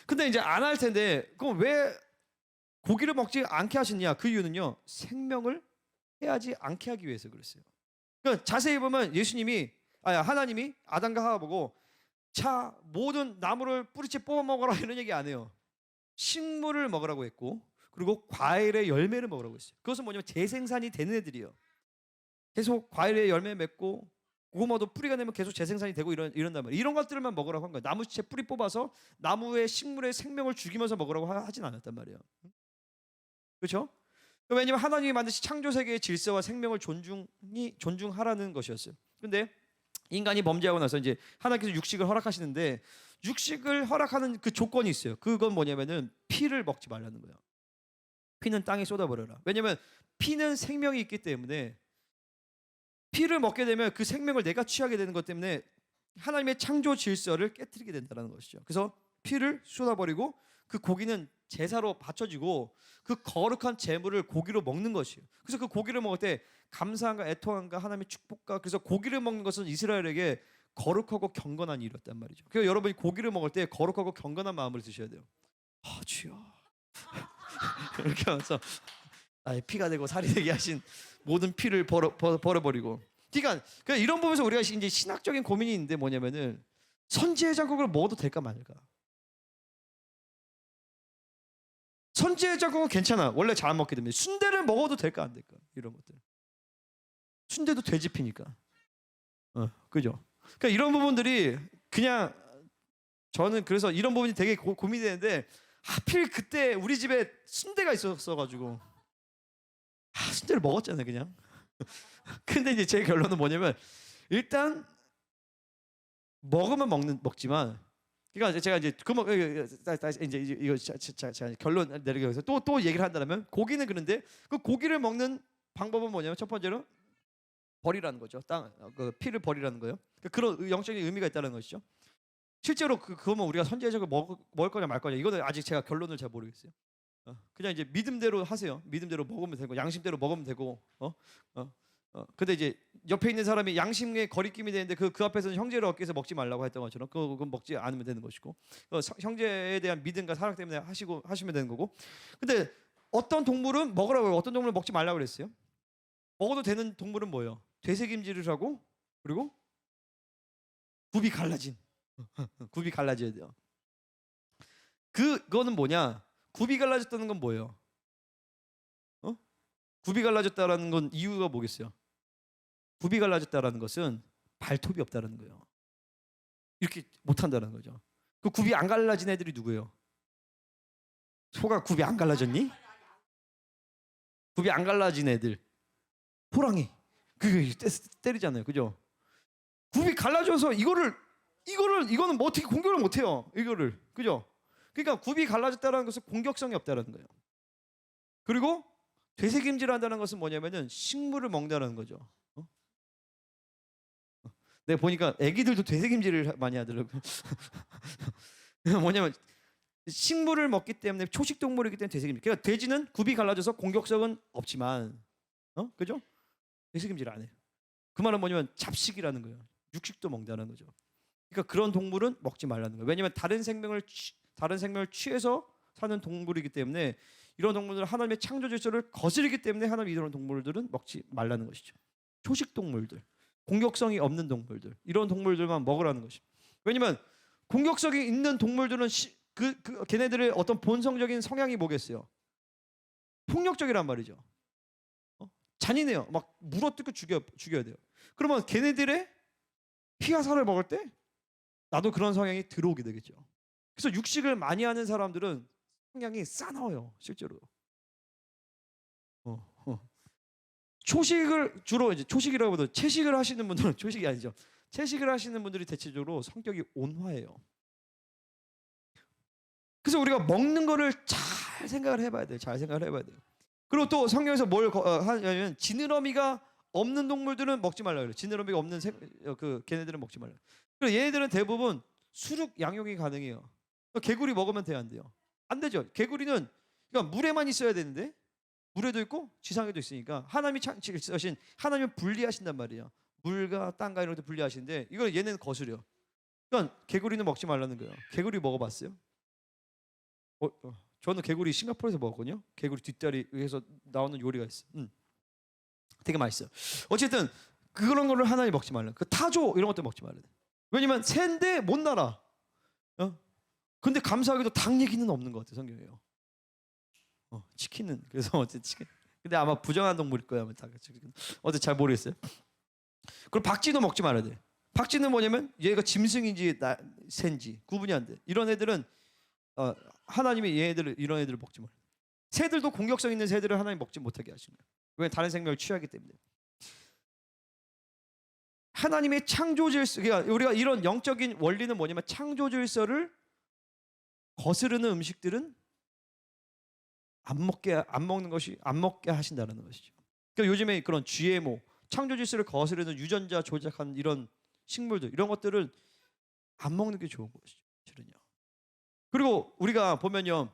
근데 이제 안 할 텐데 그럼 왜 고기를 먹지 않게 하셨냐? 그 이유는요. 생명을 해하지 않게 하기 위해서 그랬어요. 그러니까 자세히 보면 하나님이 아담과 하와 보고 자 모든 나무를 뿌리째 뽑아 먹어라 이런 얘기 안 해요. 식물을 먹으라고 했고 그리고 과일의 열매를 먹으라고 했어요. 그것은 뭐냐면 재생산이 되는 애들이에요. 계속 과일의 열매 맺고 고구마도 뿌리가 되면 계속 재생산이 되고 이런단 말이에요. 이런 것들만 먹으라고 한 거예요. 나무채 뿌리 뽑아서 나무의 식물의 생명을 죽이면서 먹으라고 하진 않았단 말이에요. 그렇죠? 왜냐하면 하나님이 만드신 창조 세계의 질서와 생명을 존중하라는 것이었어요. 근데 인간이 범죄하고 나서 이제 하나님께서 육식을 허락하시는데 육식을 허락하는 그 조건이 있어요. 그건 뭐냐면은 피를 먹지 말라는 거예요. 피는 땅에 쏟아버려라. 왜냐하면 피는 생명이 있기 때문에 피를 먹게 되면 그 생명을 내가 취하게 되는 것 때문에 하나님의 창조 질서를 깨뜨리게 된다는 것이죠. 그래서 피를 쏟아버리고 그 고기는 제사로 바쳐지고 그 거룩한 제물을 고기로 먹는 것이에요. 그래서 그 고기를 먹을 때 감사함과 애통함과 하나님의 축복과 그래서 고기를 먹는 것은 이스라엘에게 거룩하고 경건한 일이었단 말이죠. 그래서 여러분이 고기를 먹을 때 거룩하고 경건한 마음을 드셔야 돼요. 주여 이렇게 하면서 나의 피가 되고 살이 되게 하신 모든 피를 버려버리고 그러니까 이런 부분에서 우리가 이제 신학적인 고민이 있는데 뭐냐면은 선지해장국을 먹어도 될까 말까. 선지해장국은 괜찮아. 원래 잘 먹게 됩니다. 순대를 먹어도 될까 안 될까? 이런 것들. 순대도 돼지피니까. 그죠? 그러니까 이런 부분들이 그냥 저는 그래서 이런 부분이 되게 고민이 되는데 하필 그때 우리 집에 순대가 있었어가지고 순대를 먹었잖아요, 그냥. 근데 이제 제 결론은 뭐냐면 일단 먹으면 먹지만. 그러니까 제가 이제 이제 이거 결론 내리기 위해서 또 얘기를 한다면 고기는 그런데 그 고기를 먹는 방법은 뭐냐면 첫 번째로 버리라는 거죠. 그 피를 버리라는 거예요. 그런 영적인 의미가 있다는 것이죠. 실제로 그거면 우리가 선제적으로 먹을 거냐 말 거냐 이거는 아직 제가 결론을 잘 모르겠어요. 그냥 이제 믿음대로 하세요. 믿음대로 먹으면 되고 양심대로 먹으면 되고. 근데 이제 옆에 있는 사람이 양심의 거리낌이 되는데 그 앞에서는 형제를 얻기 위해서 먹지 말라고 했던 것처럼 그건 먹지 않으면 되는 것이고 형제에 대한 믿음과 사랑 때문에 하시면 되는 거고. 근데 어떤 동물은 먹으라고 해요. 어떤 동물은 먹지 말라고 그랬어요. 먹어도 되는 동물은 뭐예요? 되새김질을 하고 그리고 굽이 갈라진 굽이 갈라져야 돼요. 그거는 뭐냐? 굽이 갈라졌다는 건 뭐예요? 굽이 갈라졌다라는 건 이유가 뭐겠어요? 굽이 갈라졌다라는 것은 발톱이 없다라는 거예요. 이렇게 못한다는 거죠. 그 굽이 안 갈라진 애들이 누구예요? 소가 굽이 안 갈라졌니? 굽이 안 갈라진 애들 호랑이 그게 때리잖아요, 그죠? 굽이 갈라져서 이거는 뭐 어떻게 공격을 못해요, 이거를, 그죠? 그러니까 굽이 갈라졌다는 것은 공격성이 없다는 거예요. 그리고 되새김질한다는 것은 뭐냐면은 식물을 먹는다는 거죠. 내가 보니까 애기들도 되새김질을 많이 하더라고요. 뭐냐면 식물을 먹기 때문에 초식 동물이기 때문에 되새김질. 그러니까 돼지는 굽이 갈라져서 공격성은 없지만, 그죠? 되새김질 안 해요. 그 말은 뭐냐면 잡식이라는 거예요. 육식도 먹는다는 거죠. 그러니까 그런 동물은 먹지 말라는 거예요. 왜냐하면 다른 생명을 취해서 사는 동물이기 때문에 이런 동물들은 하나님의 창조 질서를 거스르기 때문에 하나님 이런 동물들은 먹지 말라는 것이죠. 초식 동물들, 공격성이 없는 동물들, 이런 동물들만 먹으라는 것이죠. 왜냐하면 공격성이 있는 동물들은 걔네들의 어떤 본성적인 성향이 뭐겠어요? 폭력적이란 말이죠. 잔인해요. 막 물어뜯고 죽여야 돼요. 그러면 걔네들의 피와 살을 먹을 때 나도 그런 성향이 들어오게 되겠죠. 그래서 육식을 많이 하는 사람들은 성향이 싸나워요, 실제로. 초식을 주로 이제 초식이라고 해도 채식을 하시는 분들은 초식이 아니죠. 채식을 하시는 분들이 대체적으로 성격이 온화해요. 그래서 우리가 먹는 거를 잘 생각을 해봐야 돼요. 잘 생각을 해봐야 돼요. 그리고 또 성경에서 뭘 하냐면 지느러미가 없는 동물들은 먹지 말라 그래요. 지느러미가 없는 걔네들은 먹지 말라. 그리고 얘네들은 대부분 수륙 양용이 가능해요. 개구리 먹으면 돼요, 안 돼요? 안 되죠. 개구리는 그러니까 물에만 있어야 되는데 물에도 있고 지상에도 있으니까 하나님이 창조하신 하나님은 분리하신단 말이에요. 물과 땅과 이런 것들 분리하시는데 이걸 얘네는 거스려. 그러니까 개구리는 먹지 말라는 거예요. 개구리 먹어봤어요? 저는 개구리 싱가포르에서 먹었거든요. 개구리 뒷다리에서 나오는 요리가 있어. 되게 맛있어요. 어쨌든 그런 거를 하나님 먹지 말라. 그 타조 이런 것도 먹지 말라. 왜냐면 새인데 못 날아. 근데 감사하게도 닭 얘기는 없는 것 같아요, 성경에요. 치킨은 그래서 어째 치킨. 근데 아마 부정한 동물일 거야, 아마 닭. 어제 잘 모르겠어요. 그리고 박쥐도 먹지 말아야 돼. 박쥐는 뭐냐면 얘가 짐승인지 새인지 구분이 안 돼. 이런 애들은 하나님이 이런 애들을 먹지 말아요. 새들도 공격성 있는 새들을 하나님 먹지 못하게 하시는 거예요. 왜? 다른 생명을 취하기 때문에. 하나님의 창조 질서, 그러니까 우리가 이런 영적인 원리는 뭐냐면 창조 질서를 거스르는 음식들은 안 먹게 하신다는 것이죠. 그러니까 요즘에 그런 GMO, 창조 질서를 거스르는 유전자 조작한 이런 식물들, 이런 것들을 안 먹는 게 좋은 것이죠. 실은요. 그리고 우리가 보면요,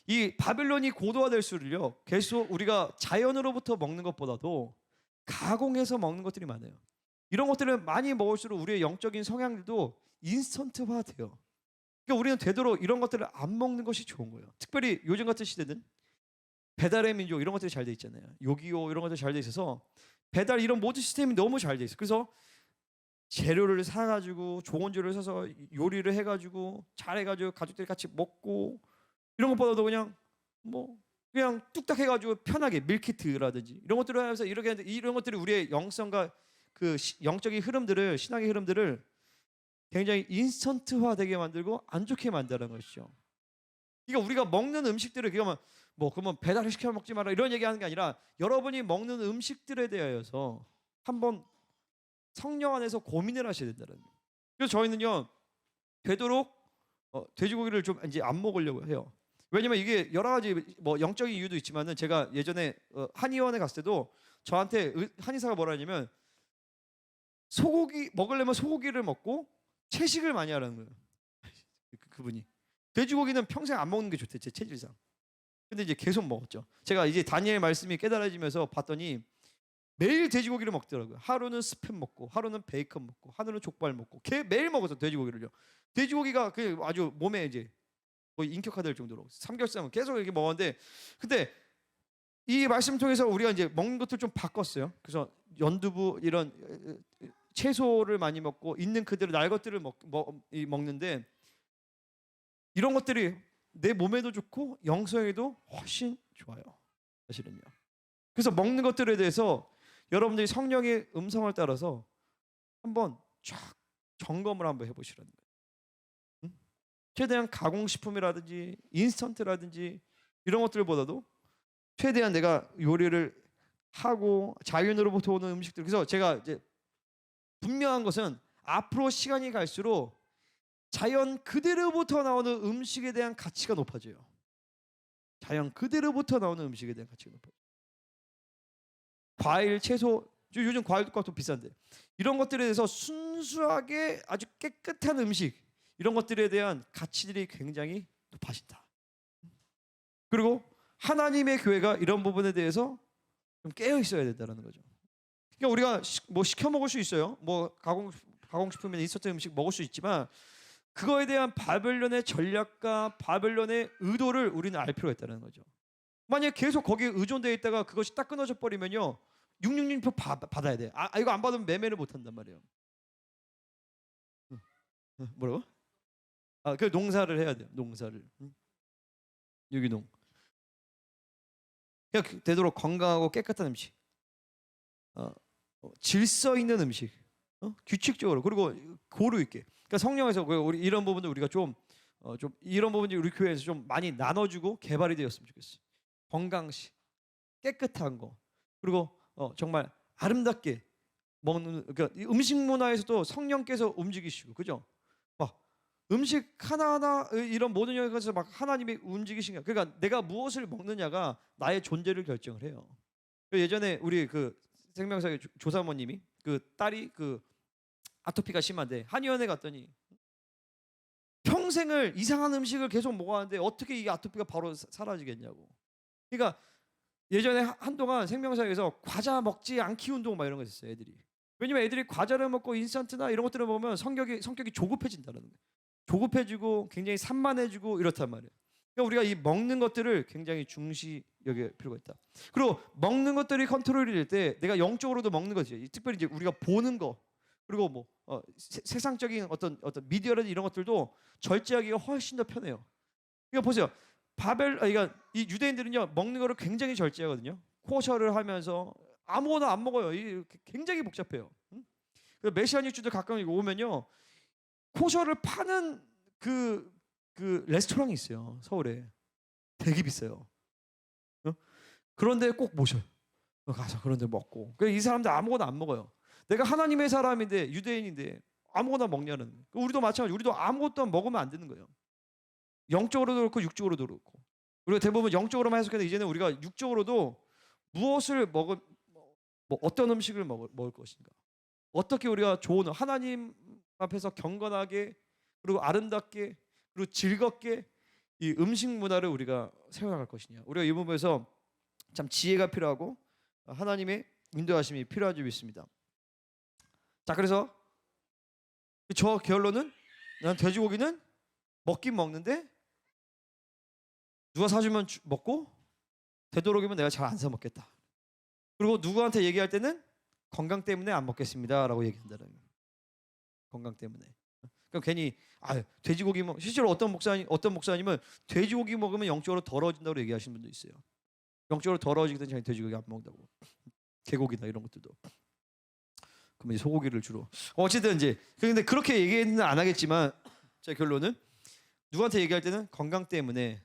이 바빌론이 고도화될수록요, 계속 우리가 자연으로부터 먹는 것보다도 가공해서 먹는 것들이 많아요. 이런 것들을 많이 먹을수록 우리의 영적인 성향들도 인스턴트화돼요. 그러니까 우리는 되도록 이런 것들을 안 먹는 것이 좋은 거예요. 특별히 요즘 같은 시대는 배달의 민족 이런 것들이 잘 돼 있잖아요. 요기요 이런 것들이 잘 돼 있어서 배달 이런 모든 시스템이 너무 잘 돼 있어요. 그래서 재료를 사가지고 좋은 재료를 사서 요리를 해가지고 잘해가지고 가족들이 같이 먹고 이런 것보다도 그냥 뚝딱 해가지고 편하게 밀키트라든지 이런 것들을 하면서 이런 것들이 우리의 영성과 그 영적인 흐름들을, 신앙의 흐름들을 굉장히 인스턴트화되게 만들고 안 좋게 만드는 것이죠. 그러니까 우리가 먹는 음식들을 그러면 배달을 시켜 먹지 마라 이런 얘기하는 게 아니라 여러분이 먹는 음식들에 대하여서 한번 성령 안에서 고민을 하셔야 된다는 거예요. 그래서 저희는요 되도록 돼지고기를 좀 이제 안 먹으려고 해요. 왜냐면 이게 여러 가지 영적인 이유도 있지만은 제가 예전에 한의원에 갔을 때도 저한테 한의사가 뭐라 하냐면 소고기 먹으려면 소고기를 먹고 채식을 많이 하라는 거예요. 그분이 돼지고기는 평생 안 먹는 게 좋대, 제 체질상. 근데 이제 계속 먹었죠. 제가 이제 다니엘 말씀이 깨달아지면서 봤더니 매일 돼지고기를 먹더라고요. 하루는 스팸 먹고, 하루는 베이컨 먹고, 하루는 족발 먹고, 매일 먹어서 돼지고기를요. 돼지고기가 그 아주 몸에 이제 거의 인격화될 정도로 삼겹살은 계속 이렇게 먹었는데, 근데 이 말씀 통해서 우리가 이제 먹는 것들 좀 바꿨어요. 그래서 연두부 이런 채소를 많이 먹고 있는 그대로 날 것들을 먹는데, 이런 것들이 내 몸에도 좋고 영성에도 훨씬 좋아요, 사실은요. 그래서 먹는 것들에 대해서 여러분들이 성령의 음성을 따라서 한번 쫙 점검을 한번 해보시라는 거예요. 응? 최대한 가공식품이라든지 인스턴트라든지 이런 것들보다도 최대한 내가 요리를 하고 자연으로부터 오는 음식들. 그래서 제가 이제 분명한 것은 앞으로 시간이 갈수록 자연 그대로부터 나오는 음식에 대한 가치가 높아져요. 자연 그대로부터 나오는 음식에 대한 가치가 높아져요. 과일, 채소, 요즘 과일도 또 비싼데 이런 것들에 대해서 순수하게 아주 깨끗한 음식, 이런 것들에 대한 가치들이 굉장히 높아진다. 그리고 하나님의 교회가 이런 부분에 대해서 좀 깨어 있어야 된다는 거죠. 그러니까 우리가 뭐 시켜 먹을 수 있어요. 뭐 가공식품이나 인스턴트 음식 먹을 수 있지만 그거에 대한 바벨론의 전략과 바벨론의 의도를 우리는 알 필요가 있다는 거죠. 만약에 계속 거기에 의존되어 있다가 그것이 딱 끊어져 버리면요, 666표 받아야 돼. 이거 안 받으면 매매를 못 한단 말이에요. 뭐라고? 그 농사를 해야 돼요. 농사를. 유기농. 그러니까 되도록 건강하고 깨끗한 음식, 질서 있는 음식, 규칙적으로, 그리고 고루 있게. 그러니까 성령에서 우리 이런 부분도 우리가 좀 이런 부분이 우리 교회에서 좀 많이 나눠주고 개발이 되었으면 좋겠어요. 건강식, 깨끗한 거, 그리고 정말 아름답게 먹는, 그러니까 음식 문화에서도 성령께서 움직이시고, 그죠? 막 음식 하나하나 이런 모든 영역에서 막 하나님이 움직이신 거. 그러니까 내가 무엇을 먹느냐가 나의 존재를 결정을 해요. 예전에 우리 그 생명사의 조사모님이 그 딸이 그 아토피가 심한데 한의원에 갔더니 평생을 이상한 음식을 계속 먹었는데 어떻게 이 아토피가 바로 사라지겠냐고. 그러니까 예전에 한동안 생명사에서 과자 먹지 않기 운동 막 이런 거 있었어요, 애들이. 왜냐면 애들이 과자를 먹고 인스턴트나 이런 것들을 먹으면 성격이 조급해진다는 거예요. 조급해지고 굉장히 산만해지고 이렇단 말이에요. 그러니까 우리가 이 먹는 것들을 굉장히 중시 여길 필요가 있다. 그리고 먹는 것들이 컨트롤이 될 때 내가 영적으로도 먹는 거지. 특별히 이제 우리가 보는 거, 그리고 뭐 세상적인 어떤 미디어라든지 이런 것들도 절제하기가 훨씬 더 편해요. 그러니까 보세요. 그러니까 이 유대인들은요, 먹는 거를 굉장히 절제하거든요. 코셔를 하면서 아무거나 안 먹어요. 이 굉장히 복잡해요. 메시아닉주들 가끔 오면요, 코셔를 파는 그 레스토랑이 있어요, 서울에. 되게 비싸요. 그런데 꼭 모셔요. 가서 그런데 먹고. 이 사람들 아무거나 안 먹어요. 내가 하나님의 사람인데, 유대인인데 아무거나 먹냐는. 우리도 마찬가지. 우리도 아무것도 먹으면 안 되는 거예요. 영적으로도 그렇고 육적으로도 그렇고. 우리가 대부분 영적으로만 해석해도 이제는 우리가 육적으로도 무엇을 뭐 어떤 음식을 먹을 것인가, 어떻게 우리가 좋은 하나님 앞에서 경건하게, 그리고 아름답게, 그리고 즐겁게 이 음식 문화를 우리가 세워나갈 것이냐. 우리가 이 부분에서 참 지혜가 필요하고 하나님의 인도하심이 필요한 점이 있습니다. 자, 그래서 저 결론은, 난 돼지고기는 먹긴 먹는데 누가 사주면 먹고, 되도록이면 내가 잘 안 사 먹겠다. 그리고 누구한테 얘기할 때는 건강 때문에 안 먹겠습니다라고 얘기한다는 거예요. 건강 때문에. 그러니까 괜히 돼지고기 실제로 어떤 목사님은 돼지고기 먹으면 영적으로 더러워진다고 얘기하시는 분도 있어요. 영적으로 더러워지기 때문에 돼지고기 안 먹는다고. 개고기나 이런 것들도. 그러면 이제 소고기를 주로. 어쨌든 이제 근데 그렇게 얘기는 안 하겠지만, 제 결론은 누구한테 얘기할 때는 건강 때문에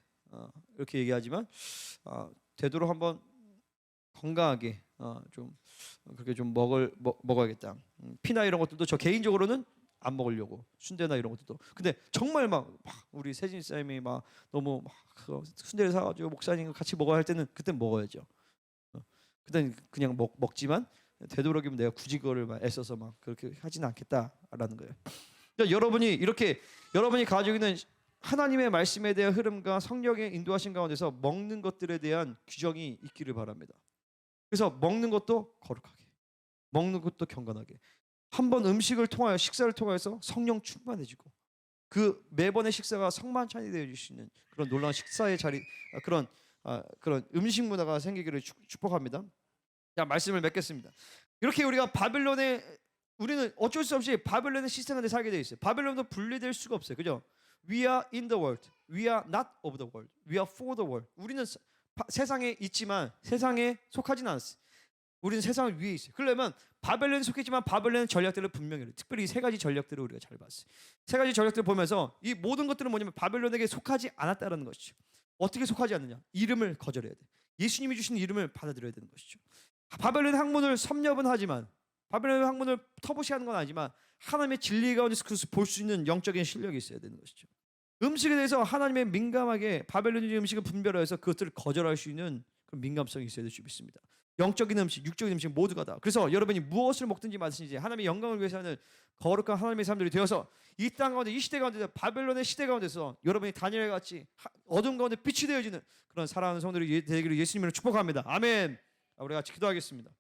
이렇게 얘기하지만 되도록 한번 건강하게 좀 그렇게 좀 먹어야겠다. 피나 이런 것들도 저 개인적으로는 안 먹으려고, 순대나 이런 것들도. 근데 정말 막 우리 세진 쌤이 막 너무 막 순대를 사가지고 목사님 같이 먹어야 할 때는 그때 먹어야죠. 그때 그냥 먹지만 되도록이면 내가 굳이 그거를 막 애써서 막 그렇게 하지는 않겠다라는 거예요. 그러니까 여러분이 가지고 있는 하나님의 말씀에 대한 흐름과 성령의 인도하신 가운데서 먹는 것들에 대한 규정이 있기를 바랍니다. 그래서 먹는 것도 거룩하게, 먹는 것도 경건하게, 한번 음식을 통하여 식사를 통해서 성령 충만해지고 그 매번의 식사가 성만찬이 되어 줄 수 있는 그런 놀라운 식사의 자리, 그런 음식 문화가 생기기를 축복합니다. 자, 말씀을 맺겠습니다. 이렇게 우리는 어쩔 수 없이 바벨론의 시스템 안에 살게 되어 있어요. 바벨론도 분리될 수가 없어요. 그죠? We are in the world. We are not of the world. We are for the world. 우리는 세상에 있지만 세상에 속하지는 않습니다. 우리는 세상 위에 있어요. 그러려면 바벨론에 속했지만 바벨론의 전략들을 분명히 해요. 특별히 이 세 가지 전략들을 우리가 잘 봤어요. 세 가지 전략들을 보면서 이 모든 것들은 뭐냐면 바벨론에게 속하지 않았다는 것이죠. 어떻게 속하지 않느냐? 이름을 거절해야 돼. 예수님이 주신 이름을 받아들여야 되는 것이죠. 바벨론의 학문을 섭렵은 하지만, 바벨론의 학문을 터부시하는 건 아니지만 하나님의 진리 가운데서 그것을 볼 수 있는 영적인 실력이 있어야 되는 것이죠. 음식에 대해서 하나님의 민감하게 바벨론의 음식을 분별해서 그것들을 거절할 수 있는 그런 민감성이 있어야 될 줄 믿습니다. 영적인 음식, 육적인 음식 모두가 다. 그래서 여러분이 무엇을 먹든지 마시든지 하나님의 영광을 위해서는 거룩한 하나님의 사람들이 되어서 이 땅 가운데, 이 시대 가운데, 바벨론의 시대 가운데서 여러분이 다니엘 같이 어둠 가운데 빛이 되어지는 그런 사랑하는 성도들이 되기를 예수님으로 축복합니다. 아멘. 우리 같이 기도하겠습니다.